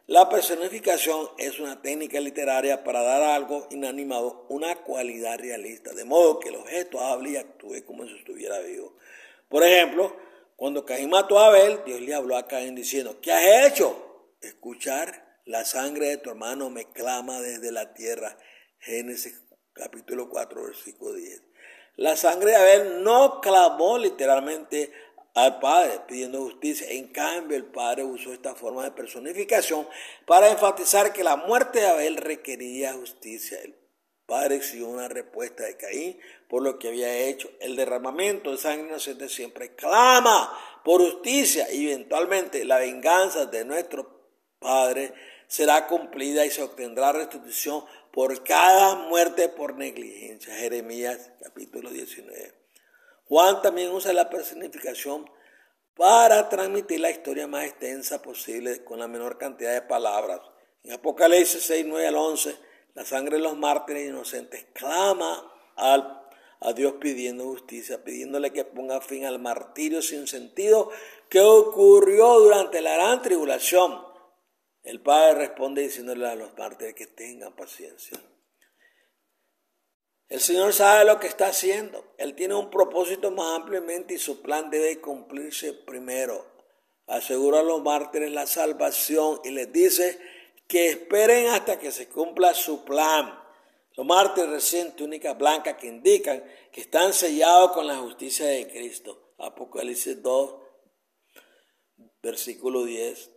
La personificación es una técnica literaria para dar a algo inanimado una cualidad realista, de modo que el objeto hable y actúe como si estuviera vivo. Por ejemplo, cuando Caín mató a Abel, Dios le habló a Caín diciendo: ¿qué has hecho? Escuchar, la sangre de tu hermano me clama desde la tierra. Génesis capítulo 4, versículo 10. La sangre de Abel no clamó literalmente al Padre pidiendo justicia. En cambio, el Padre usó esta forma de personificación para enfatizar que la muerte de Abel requería justicia. El Padre exigió una respuesta de Caín por lo que había hecho. El derramamiento de sangre inocente siempre clama por justicia y eventualmente la venganza de nuestro Padre será cumplida y se obtendrá restitución por cada muerte por negligencia. Jeremías capítulo 19. Juan también usa la personificación para transmitir la historia más extensa posible con la menor cantidad de palabras. En Apocalipsis 6, 9 al 11, la sangre de los mártires inocentes clama a Dios pidiendo justicia, pidiéndole que ponga fin al martirio sin sentido que ocurrió durante la gran tribulación. El Padre responde diciéndole a los mártires que tengan paciencia. El Señor sabe lo que está haciendo. Él tiene un propósito más ampliamente y su plan debe cumplirse primero. Asegura a los mártires la salvación y les dice que esperen hasta que se cumpla su plan. Los mártires reciben túnicas blancas que indican que están sellados con la justicia de Cristo. Apocalipsis 2, versículo 10,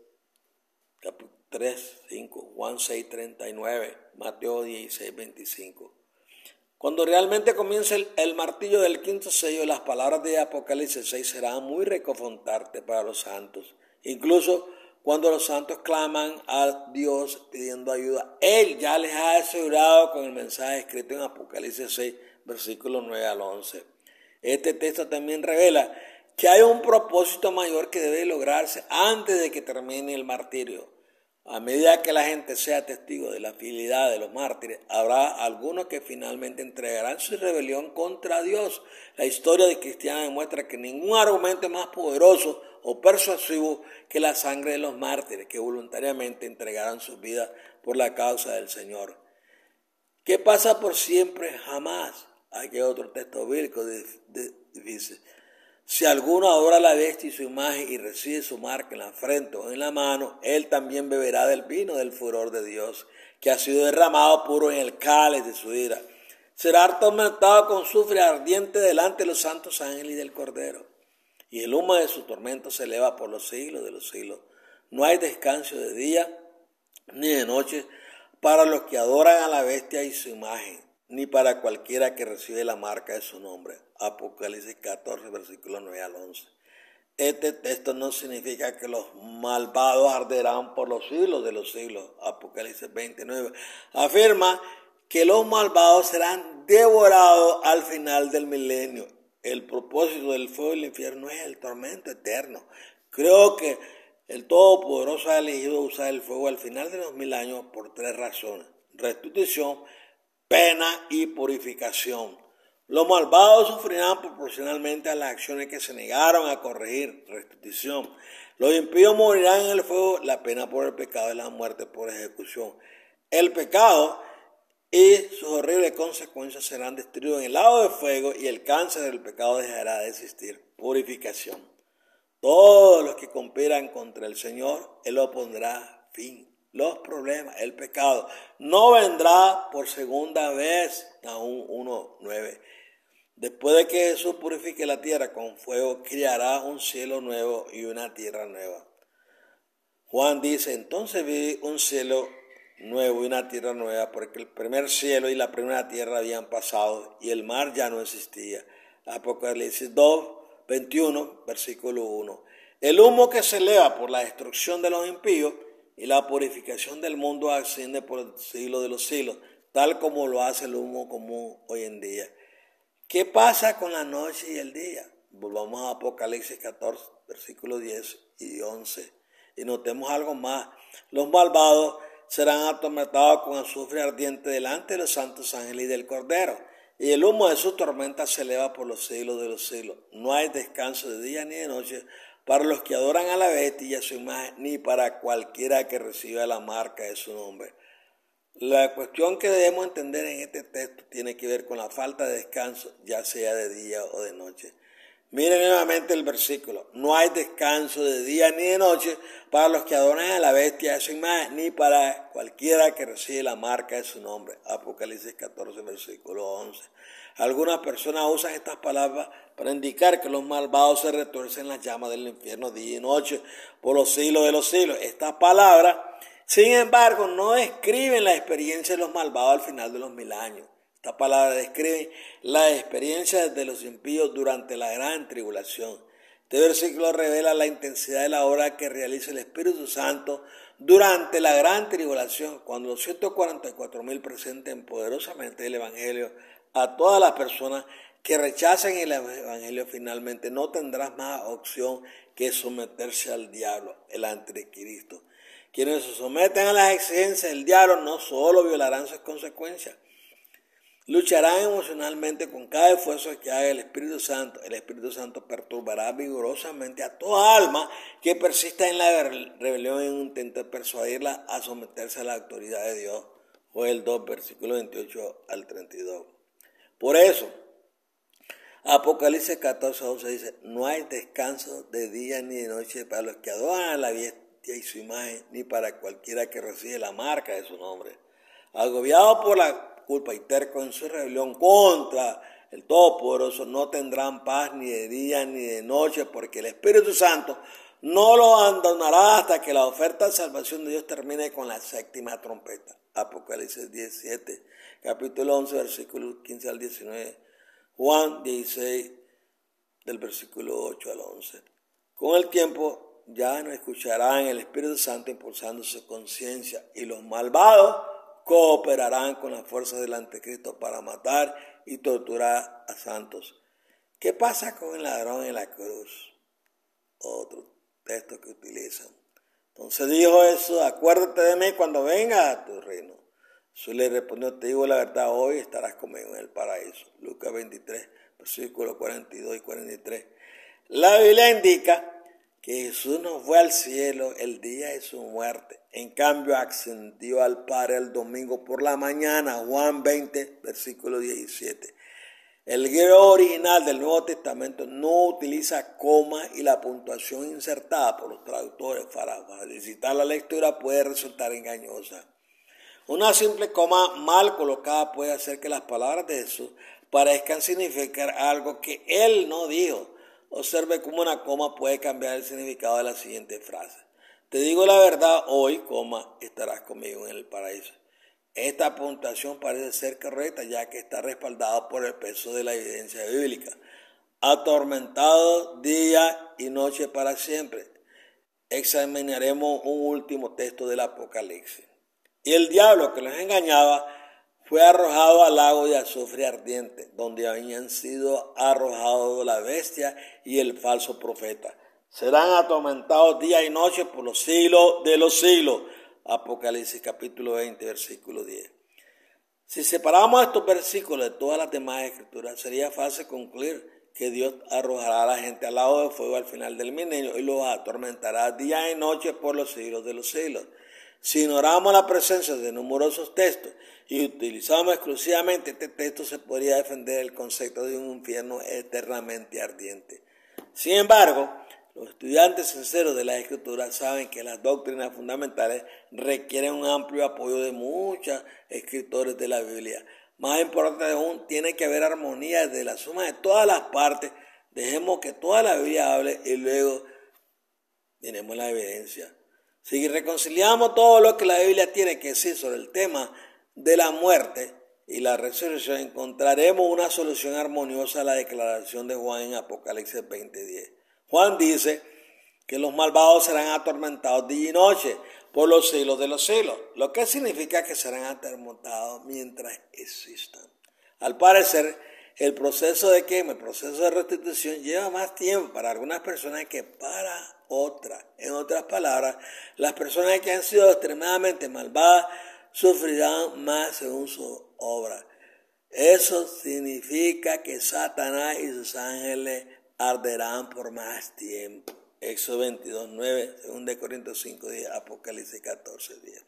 capítulo 3, 5, Juan 6, 39, Mateo 16, 25. Cuando realmente comience el martillo del quinto sello, las palabras de Apocalipsis 6 serán muy reconfortantes para los santos. Incluso cuando los santos claman a Dios pidiendo ayuda, Él ya les ha asegurado con el mensaje escrito en Apocalipsis 6, versículos 9 al 11. Este texto también revela que hay un propósito mayor que debe lograrse antes de que termine el martirio. A medida que la gente sea testigo de la fidelidad de los mártires, habrá algunos que finalmente entregarán su rebelión contra Dios. La historia de cristiana demuestra que ningún argumento es más poderoso o persuasivo que la sangre de los mártires que voluntariamente entregaron sus vidas por la causa del Señor. ¿Qué pasa por siempre? Jamás. Aquí hay otro texto bíblico dice: si alguno adora a la bestia y su imagen y recibe su marca en la frente o en la mano, él también beberá del vino del furor de Dios, que ha sido derramado puro en el cáliz de su ira. Será atormentado con azufre ardiente delante de los santos ángeles y del Cordero. Y el humo de su tormento se eleva por los siglos de los siglos. No hay descanso de día ni de noche para los que adoran a la bestia y su imagen, ni para cualquiera que recibe la marca de su nombre. Apocalipsis 14, versículos 9 al 11. Este texto no significa que los malvados arderán por los siglos de los siglos. Apocalipsis 29 afirma que los malvados serán devorados al final del milenio. El propósito del fuego del infierno es el tormento eterno. Creo que el Todopoderoso ha elegido usar el fuego al final de los 1000 años por 3 razones: restitución, pena y purificación. Los malvados sufrirán proporcionalmente a las acciones que se negaron a corregir, restitución. Los impíos morirán en el fuego, la pena por el pecado es la muerte por ejecución. El pecado y sus horribles consecuencias serán destruidos en el lago de fuego y el cáncer del pecado dejará de existir. Purificación. Todos los que conspiran contra el Señor, Él lo pondrá fin. Los problemas, el pecado, no vendrá por segunda vez. Aún 1:9. Después de que Jesús purifique la tierra con fuego, criará un cielo nuevo y una tierra nueva. Juan dice: entonces vi un cielo nuevo y una tierra nueva, porque el primer cielo y la primera tierra habían pasado y el mar ya no existía. Apocalipsis 2:21, versículo 1. El humo que se eleva por la destrucción de los impíos y la purificación del mundo asciende por el siglo de los siglos, tal como lo hace el humo común hoy en día. ¿Qué pasa con la noche y el día? Volvamos a Apocalipsis 14, versículos 10 y 11. Y notemos algo más: los malvados serán atormentados con azufre ardiente delante de los santos ángeles y del Cordero, y el humo de su tormenta se eleva por los siglos de los siglos. No hay descanso de día ni de noche para los que adoran a la bestia y a su imagen, ni para cualquiera que reciba la marca de su nombre. La cuestión que debemos entender en este texto tiene que ver con la falta de descanso, ya sea de día o de noche. Miren nuevamente el versículo: no hay descanso de día ni de noche para los que adoran a la bestia de su imagen, ni para cualquiera que recibe la marca de su nombre. Apocalipsis 14, versículo 11. Algunas personas usan estas palabras para indicar que los malvados se retuercen en las llamas del infierno día y noche por los siglos de los siglos. Estas palabras, sin embargo, no describen la experiencia de los malvados al final de los 1000 años. Esta palabra describe la experiencia de los impíos durante la gran tribulación. Este versículo revela la intensidad de la obra que realiza el Espíritu Santo durante la gran tribulación, cuando los 144,000 presenten poderosamente el Evangelio a todas las personas que rechacen el Evangelio. Finalmente no tendrán más opción que someterse al diablo, el anticristo. Quienes se someten a las exigencias del diablo no solo violarán sus consecuencias, lucharán emocionalmente con cada esfuerzo que haga el Espíritu Santo. El Espíritu Santo perturbará vigorosamente a toda alma que persista en la rebelión en un intento de persuadirla a someterse a la autoridad de Dios. Joel 2, versículo 28 al 32. Por eso, Apocalipsis 14, 12 dice: no hay descanso de día ni de noche para los que adoran a la bestia y su imagen, ni para cualquiera que recibe la marca de su nombre. Agobiado por la culpa y terco en su rebelión contra el Todopoderoso, no tendrán paz ni de día ni de noche, porque el Espíritu Santo no lo abandonará hasta que la oferta de salvación de Dios termine con la séptima trompeta. Apocalipsis 17, capítulo 11, versículos 15 al 19. Juan 16, del versículo 8 al 11. Con el tiempo ya no escucharán el Espíritu Santo impulsando su conciencia, y los malvados cooperarán con las fuerzas del anticristo para matar y torturar a santos. ¿Qué pasa con el ladrón en la cruz? Otro texto que utilizan. Entonces dijo Jesús: acuérdate de mí cuando vengas a tu reino. Jesús le respondió: te digo la verdad, hoy estarás conmigo en el paraíso. Lucas 23, versículos 42 y 43. La Biblia indica que Jesús no fue al cielo el día de su muerte. En cambio, ascendió al Padre el domingo por la mañana, Juan 20, versículo 17. El griego original del Nuevo Testamento no utiliza coma y la puntuación insertada por los traductores para facilitar la lectura puede resultar engañosa. Una simple coma mal colocada puede hacer que las palabras de Jesús parezcan significar algo que él no dijo. Observe cómo una coma puede cambiar el significado de la siguiente frase. Te digo la verdad, hoy, coma, estarás conmigo en el paraíso. Esta puntuación parece ser correcta ya que está respaldada por el peso de la evidencia bíblica. Atormentado día y noche para siempre. Examinaremos un último texto del Apocalipsis. Y el diablo que los engañaba fue arrojado al lago de azufre ardiente, donde habían sido arrojados la bestia y el falso profeta. Serán atormentados día y noche por los siglos de los siglos. Apocalipsis capítulo 20, versículo 10. Si separamos estos versículos de todas las demás escrituras, sería fácil concluir que Dios arrojará a la gente al lago de fuego al final del milenio y los atormentará día y noche por los siglos de los siglos. Si ignoramos la presencia de numerosos textos y utilizamos exclusivamente este texto, se podría defender el concepto de un infierno eternamente ardiente. Sin embargo, los estudiantes sinceros de la Escritura saben que las doctrinas fundamentales requieren un amplio apoyo de muchos escritores de la Biblia. Más importante aún, tiene que haber armonía de la suma de todas las partes. Dejemos que toda la Biblia hable y luego tenemos la evidencia. Si reconciliamos todo lo que la Biblia tiene que decir sobre el tema de la muerte y la resurrección, encontraremos una solución armoniosa a la declaración de Juan en Apocalipsis 20:10. Juan dice que los malvados serán atormentados día y noche por los siglos de los siglos, lo que significa que serán atormentados mientras existan. Al parecer, el proceso de quema, el proceso de restitución lleva más tiempo para algunas personas que para otras. En otras palabras, las personas que han sido extremadamente malvadas sufrirán más según su obra. Eso significa que Satanás y sus ángeles arderán por más tiempo. Éxodo 22:9, 2 Corintios 5:10, Apocalipsis 14:10.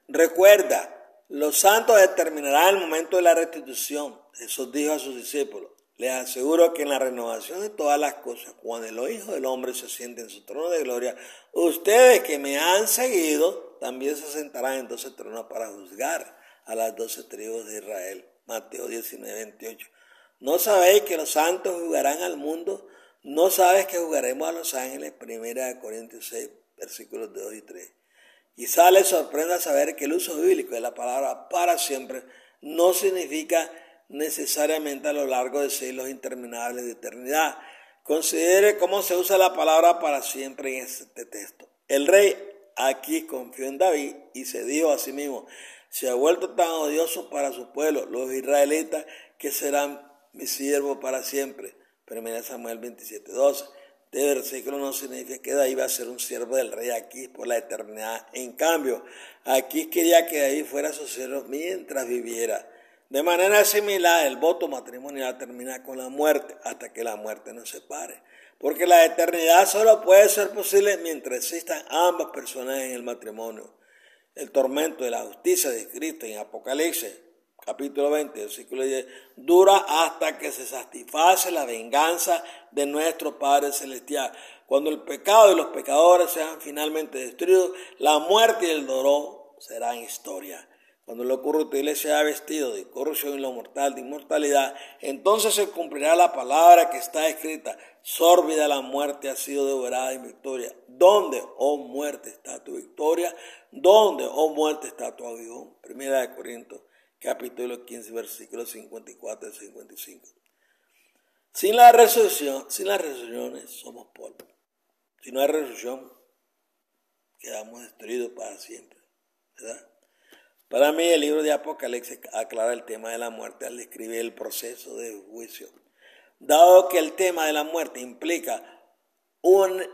Recuerda, los santos determinarán el momento de la restitución. Jesús dijo a sus discípulos: les aseguro que en la renovación de todas las cosas, cuando el Hijo del Hombre se siente en su trono de gloria, ustedes que me han seguido también se sentarán en 12 tronos para juzgar a las 12 tribus de Israel. Mateo 19:28. ¿No sabéis que los santos jugarán al mundo? ¿No sabes que jugaremos a los ángeles? 1 Corintios 6, versículos 2 y 3. Quizá les sorprenda saber que el uso bíblico de la palabra para siempre no significa necesariamente a lo largo de siglos interminables de eternidad. Considere cómo se usa la palabra para siempre en este texto. El rey aquí confió en David y se dijo a sí mismo: se ha vuelto tan odioso para su pueblo, los israelitas, que serán mi siervo para siempre. 1 Samuel 27:12. Este versículo no significa que David iba a ser un siervo del rey Aquís por la eternidad. En cambio, Aquís quería que David fuera su siervo mientras viviera. De manera similar, el voto matrimonial termina con la muerte, hasta que la muerte nos separe. Porque la eternidad solo puede ser posible mientras existan ambas personas en el matrimonio. El tormento de la justicia de Cristo en Apocalipsis capítulo 20, versículo 10, dura hasta que se satisface la venganza de nuestro Padre Celestial. Cuando el pecado y los pecadores sean finalmente destruidos, la muerte y el dolor serán historia. Cuando lo corruptible sea vestido de corrupción y lo mortal de inmortalidad, entonces se cumplirá la palabra que está escrita: sórbida la muerte ha sido devorada en victoria. ¿Dónde, oh muerte, está tu victoria? ¿Dónde, oh muerte, está tu aguijón? 1 Corintios capítulo 15, versículos 54 y 55. Sin la resurrección somos polvo. Si no hay resurrección, quedamos destruidos para siempre, ¿verdad? Para mí, el libro de Apocalipsis aclara el tema de la muerte al describir el proceso de juicio. Dado que el tema de la muerte implica una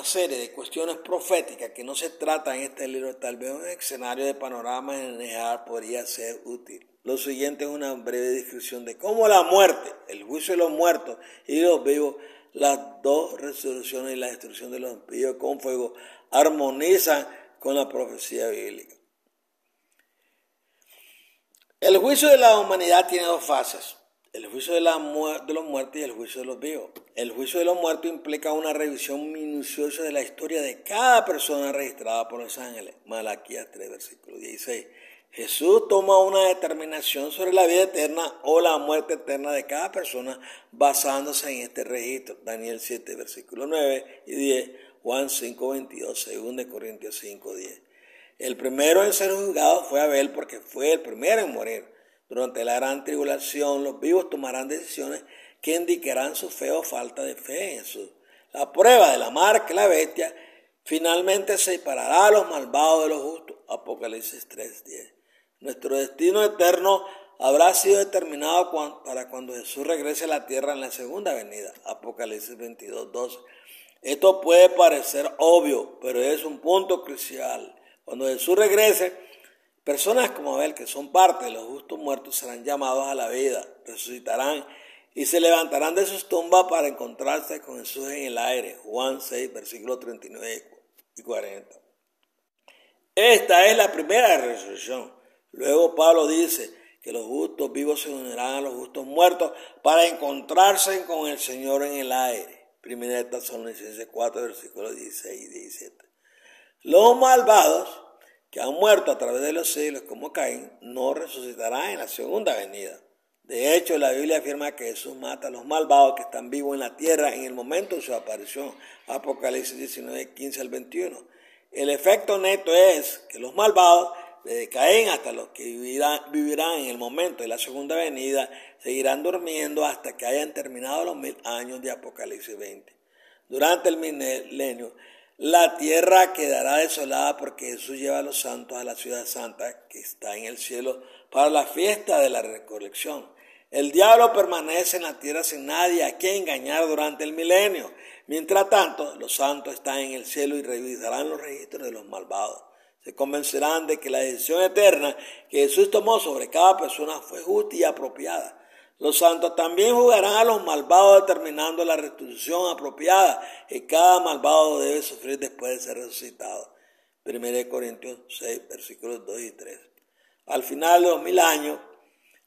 serie de cuestiones proféticas que no se tratan en este libro, tal vez un escenario de panorama general podría ser útil. Lo siguiente es una breve descripción de cómo la muerte, el juicio de los muertos y de los vivos las dos resurrecciones y la destrucción de los impíos con fuego armonizan con la profecía bíblica. El juicio de la humanidad tiene dos fases: el juicio de los muertos y el juicio de los vivos. El juicio de los muertos implica una revisión minuciosa de la historia de cada persona registrada por los ángeles. Malaquías 3, versículo 16. Jesús toma una determinación sobre la vida eterna o la muerte eterna de cada persona basándose en este registro. Daniel 7, versículo 9 y 10, Juan 5, 22, 2 Corintios 5, 10. El primero en ser juzgado fue Abel porque fue el primero en morir. Durante la gran tribulación, los vivos tomarán decisiones que indicarán su fe o falta de fe en Jesús. La prueba de la marca y la bestia finalmente separará a los malvados de los justos. Apocalipsis 3:10. Nuestro destino eterno habrá sido determinado para cuando Jesús regrese a la tierra en la segunda venida. Apocalipsis 22:12. Esto puede parecer obvio, pero es un punto crucial. Cuando Jesús regrese, personas como Abel, que son parte de los justos muertos, serán llamados a la vida, resucitarán y se levantarán de sus tumbas para encontrarse con Jesús en el aire. Juan 6, versículos 39 y 40. Esta es la primera resurrección. Luego Pablo dice que los justos vivos se unirán a los justos muertos para encontrarse con el Señor en el aire. Primera de Tesalonicenses 4, versículos 16 y 17. Los malvados que han muerto a través de los siglos como Caín no resucitarán en la segunda venida. De hecho, la Biblia afirma que Jesús mata a los malvados que están vivos en la tierra en el momento de su aparición. Apocalipsis 19, 15 al 21. El efecto neto es que los malvados, desde Caín hasta los que vivirán en el momento de la segunda venida, seguirán durmiendo hasta que hayan terminado los 1000 años de Apocalipsis 20. Durante el milenio, la tierra quedará desolada porque Jesús lleva a los santos a la ciudad santa que está en el cielo para la fiesta de la recolección. El diablo permanece en la tierra sin nadie a quien engañar durante el milenio. Mientras tanto, los santos están en el cielo y revisarán los registros de los malvados. Se convencerán de que la decisión eterna que Jesús tomó sobre cada persona fue justa y apropiada. Los santos también juzgarán a los malvados determinando la restitución apropiada que cada malvado debe sufrir después de ser resucitado. 1 Corintios 6, versículos 2 y 3. Al final de los 1000 años,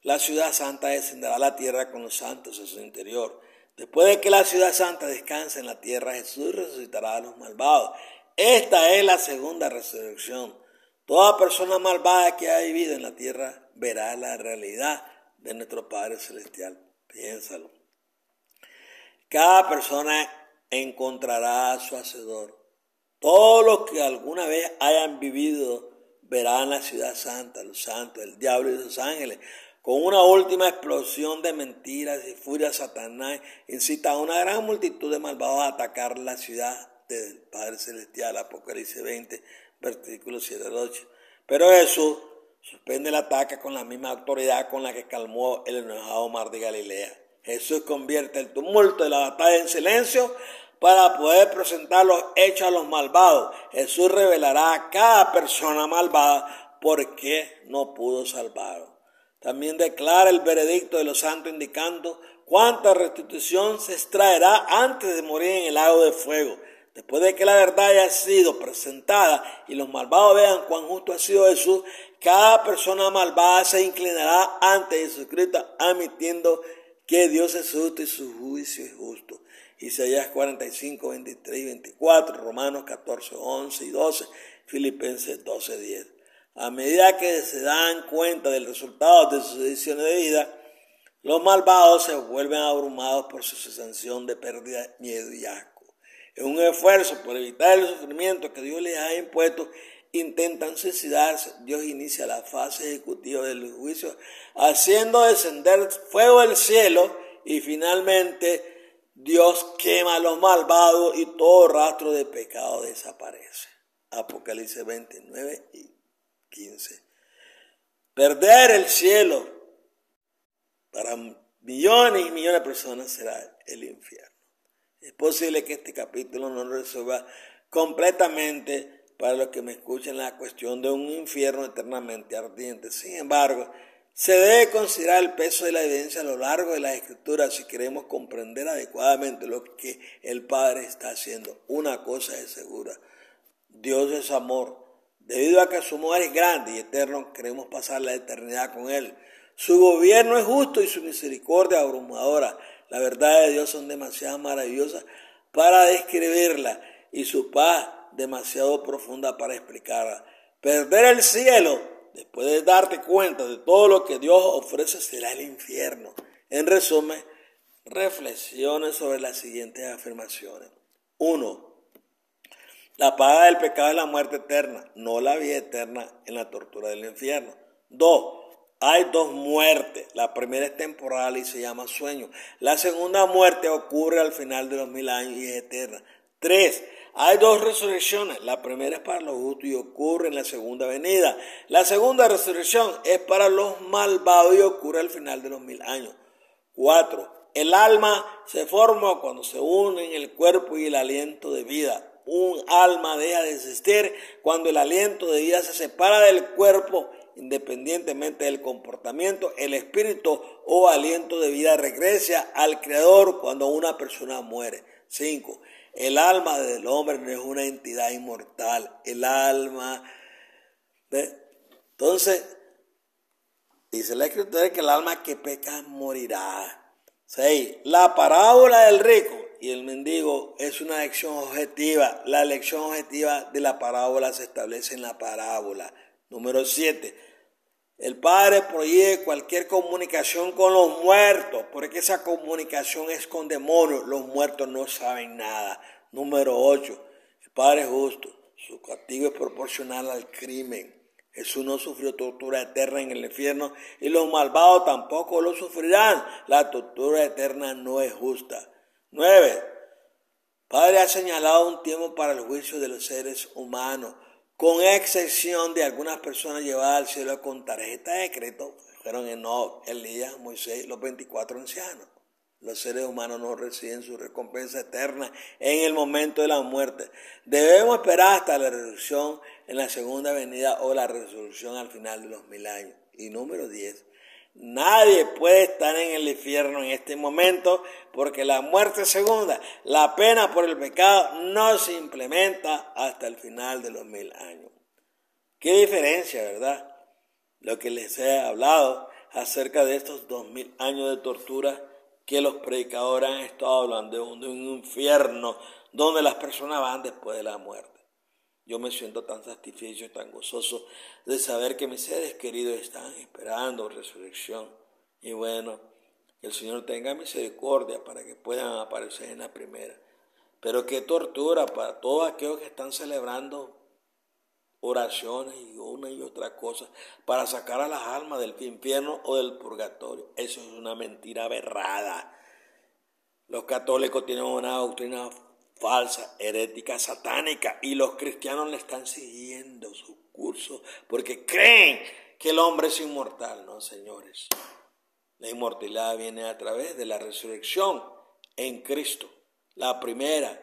la ciudad santa descenderá a la tierra con los santos en su interior. Después de que la ciudad santa descanse en la tierra, Jesús resucitará a los malvados. Esta es la segunda resurrección. Toda persona malvada que ha vivido en la tierra verá la realidad de nuestro Padre Celestial. Piénsalo. Cada persona encontrará a su Hacedor. Todos los que alguna vez hayan vivido verán la ciudad santa, los santos, el diablo y sus ángeles. Con una última explosión de mentiras y furia, Satanás incita a una gran multitud de malvados a atacar la ciudad del Padre Celestial. Apocalipsis 20, versículos 7 al 8. Pero Jesús suspende el ataque con la misma autoridad con la que calmó el enojado mar de Galilea. Jesús convierte el tumulto de la batalla en silencio para poder presentar los hechos a los malvados. Jesús revelará a cada persona malvada por qué no pudo salvarlo. También declara el veredicto de los santos indicando cuánta restitución se extraerá antes de morir en el lago de fuego. Después de que la verdad haya sido presentada y los malvados vean cuán justo ha sido Jesús, cada persona malvada se inclinará ante Jesucristo admitiendo que Dios es justo y su juicio es justo. Isaías 45, 23 y 24, Romanos 14, 11 y 12, Filipenses 12, 10. A medida que se dan cuenta del resultado de sus decisiones de vida, los malvados se vuelven abrumados por su sensación de pérdida, miedo y asco. En un esfuerzo por evitar el sufrimiento que Dios les ha impuesto, intentan suicidarse. Dios inicia la fase ejecutiva del juicio, haciendo descender fuego del cielo, y finalmente Dios quema a los malvados y todo rastro de pecado desaparece. Apocalipsis 29 y 15. Perder el cielo para millones y millones de personas será el infierno. Es posible que este capítulo no resuelva completamente para los que me escuchen la cuestión de un infierno eternamente ardiente. Sin embargo, Se debe considerar el peso de la evidencia a lo largo de las Escrituras si queremos comprender adecuadamente lo que el Padre está haciendo. Una cosa es segura: Dios es amor. Debido a que su amor es grande y eterno, queremos pasar la eternidad con Él. Su gobierno es justo y su misericordia abrumadora. Las verdades de Dios son demasiado maravillosas para describirla y su paz demasiado profunda para explicarla. Perder el cielo, después de darte cuenta de todo lo que Dios ofrece, será el infierno. En resumen, reflexiones sobre las siguientes afirmaciones. 1. La paga del pecado es la muerte eterna, no la vida eterna en la tortura del infierno. 2. Hay dos muertes. La primera es temporal y se llama sueño. La segunda muerte ocurre al final de los 1000 años y es eterna. 3. Hay dos resurrecciones. La primera es para los justos y ocurre en la segunda venida. La segunda resurrección es para los malvados y ocurre al final de los 1000 años. 4. El alma se forma cuando se unen el cuerpo y el aliento de vida. Un alma deja de existir cuando el aliento de vida se separa del cuerpo. Independientemente del comportamiento, el espíritu o aliento de vida regresa al Creador cuando una persona muere. 5. El alma del hombre no es una entidad inmortal. El alma... Entonces, dice la Escritura que el alma que peca morirá. 6. La parábola del rico y el mendigo es una lección objetiva. La lección objetiva de la parábola se establece en la parábola. Número 7. El Padre prohíbe cualquier comunicación con los muertos, porque esa comunicación es con demonios. Los muertos no saben nada. Número 8. El Padre es justo. Su castigo es proporcional al crimen. Jesús no sufrió tortura eterna en el infierno y los malvados tampoco lo sufrirán. La tortura eterna no es justa. 9. Padre ha señalado un tiempo para el juicio de los seres humanos, con excepción de algunas personas llevadas al cielo con tarjeta de crédito. Fueron Enoc, Elías, Moisés, los 24 ancianos. Los seres humanos no reciben su recompensa eterna en el momento de la muerte. Debemos esperar hasta la resurrección en la segunda venida o la resurrección al final de los 1000 años. Y número 10. Nadie puede estar en el infierno en este momento porque la muerte segunda, la pena por el pecado, no se implementa hasta el final de los 1000 años. Qué diferencia, ¿verdad? Lo que les he hablado acerca de estos 2000 años de tortura que los predicadores han estado hablando de un infierno donde las personas van después de la muerte. Yo me siento tan satisfecho y tan gozoso de saber que mis seres queridos están esperando resurrección. Y bueno, que el Señor tenga misericordia para que puedan aparecer en la primera. Pero qué tortura para todos aquellos que están celebrando oraciones y una y otra cosa para sacar a las almas del infierno o del purgatorio. Eso es una mentira aberrada. Los católicos tienen una doctrina falsa, herética, satánica, y los cristianos le están siguiendo sus cursos porque creen que el hombre es inmortal. No, señores. La inmortalidad viene a través de la resurrección en Cristo, la primera.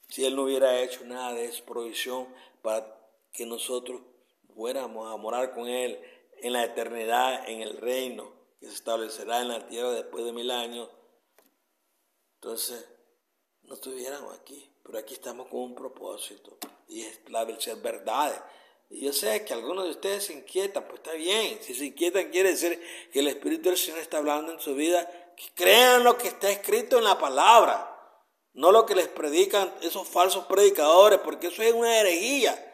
Si Él no hubiera hecho nada de esa provisión para que nosotros fuéramos a morar con Él en la eternidad, en el reino que se establecerá en la tierra después de 1000 años, entonces no estuviéramos aquí. Pero aquí estamos con un propósito y es establecer verdades. Y yo sé que algunos de ustedes se inquietan, pues está bien. Si se inquietan quiere decir que el Espíritu del Señor está hablando en su vida. Que crean lo que está escrito en la palabra. No lo que les predican esos falsos predicadores, porque eso es una herejía.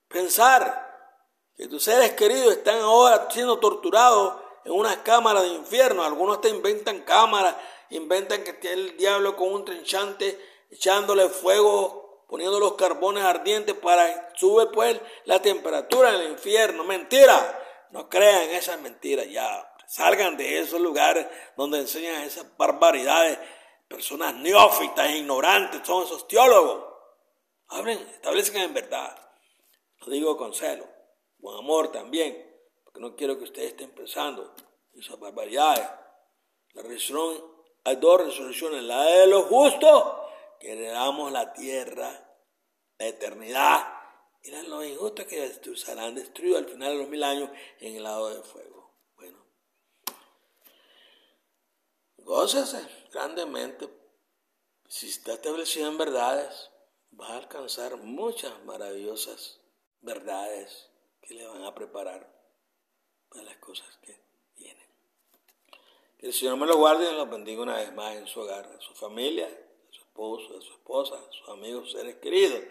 Pensar que tus seres queridos están ahora siendo torturados en unas cámaras de infierno. Algunos te inventan cámaras, inventan que tiene el diablo con un trinchante echándole fuego, poniendo los carbones ardientes para sube pues la temperatura en el infierno. Mentira, no crean esas mentiras ya. Salgan de esos lugares donde enseñan esas barbaridades. Personas neófitas e ignorantes son esos teólogos. Hablen, establezcan en verdad. Lo digo con celo, con amor también, porque no quiero que ustedes estén pensando en esas barbaridades. La resurrección, hay dos resurrecciones, la de los justos, que heredamos la tierra, la eternidad, Mira los injustos que serán destruidos al final de los 1000 años en el lago de fuego. Bueno, gózase grandemente. Si está establecido en verdades, va a alcanzar muchas maravillosas verdades que le van a preparar para las cosas que vienen. Que el Señor me lo guarde y lo bendiga una vez más en su hogar, en su familia, en su esposo, en su esposa, en sus amigos, sus seres queridos.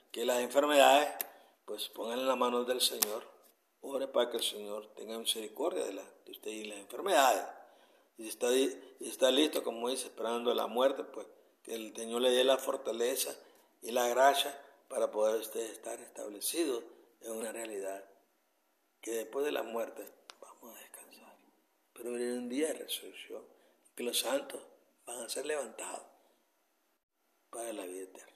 Que las enfermedades, pues pongan en las manos del Señor. Ore para que el Señor tenga misericordia de usted y las enfermedades. Y si está listo, como dice, esperando la muerte, pues que el Señor le dé la fortaleza y la gracia para poder usted estar establecido en una realidad que después de la muerte vamos a descansar. Pero viene un día de resurrección, que los santos van a ser levantados para la vida eterna.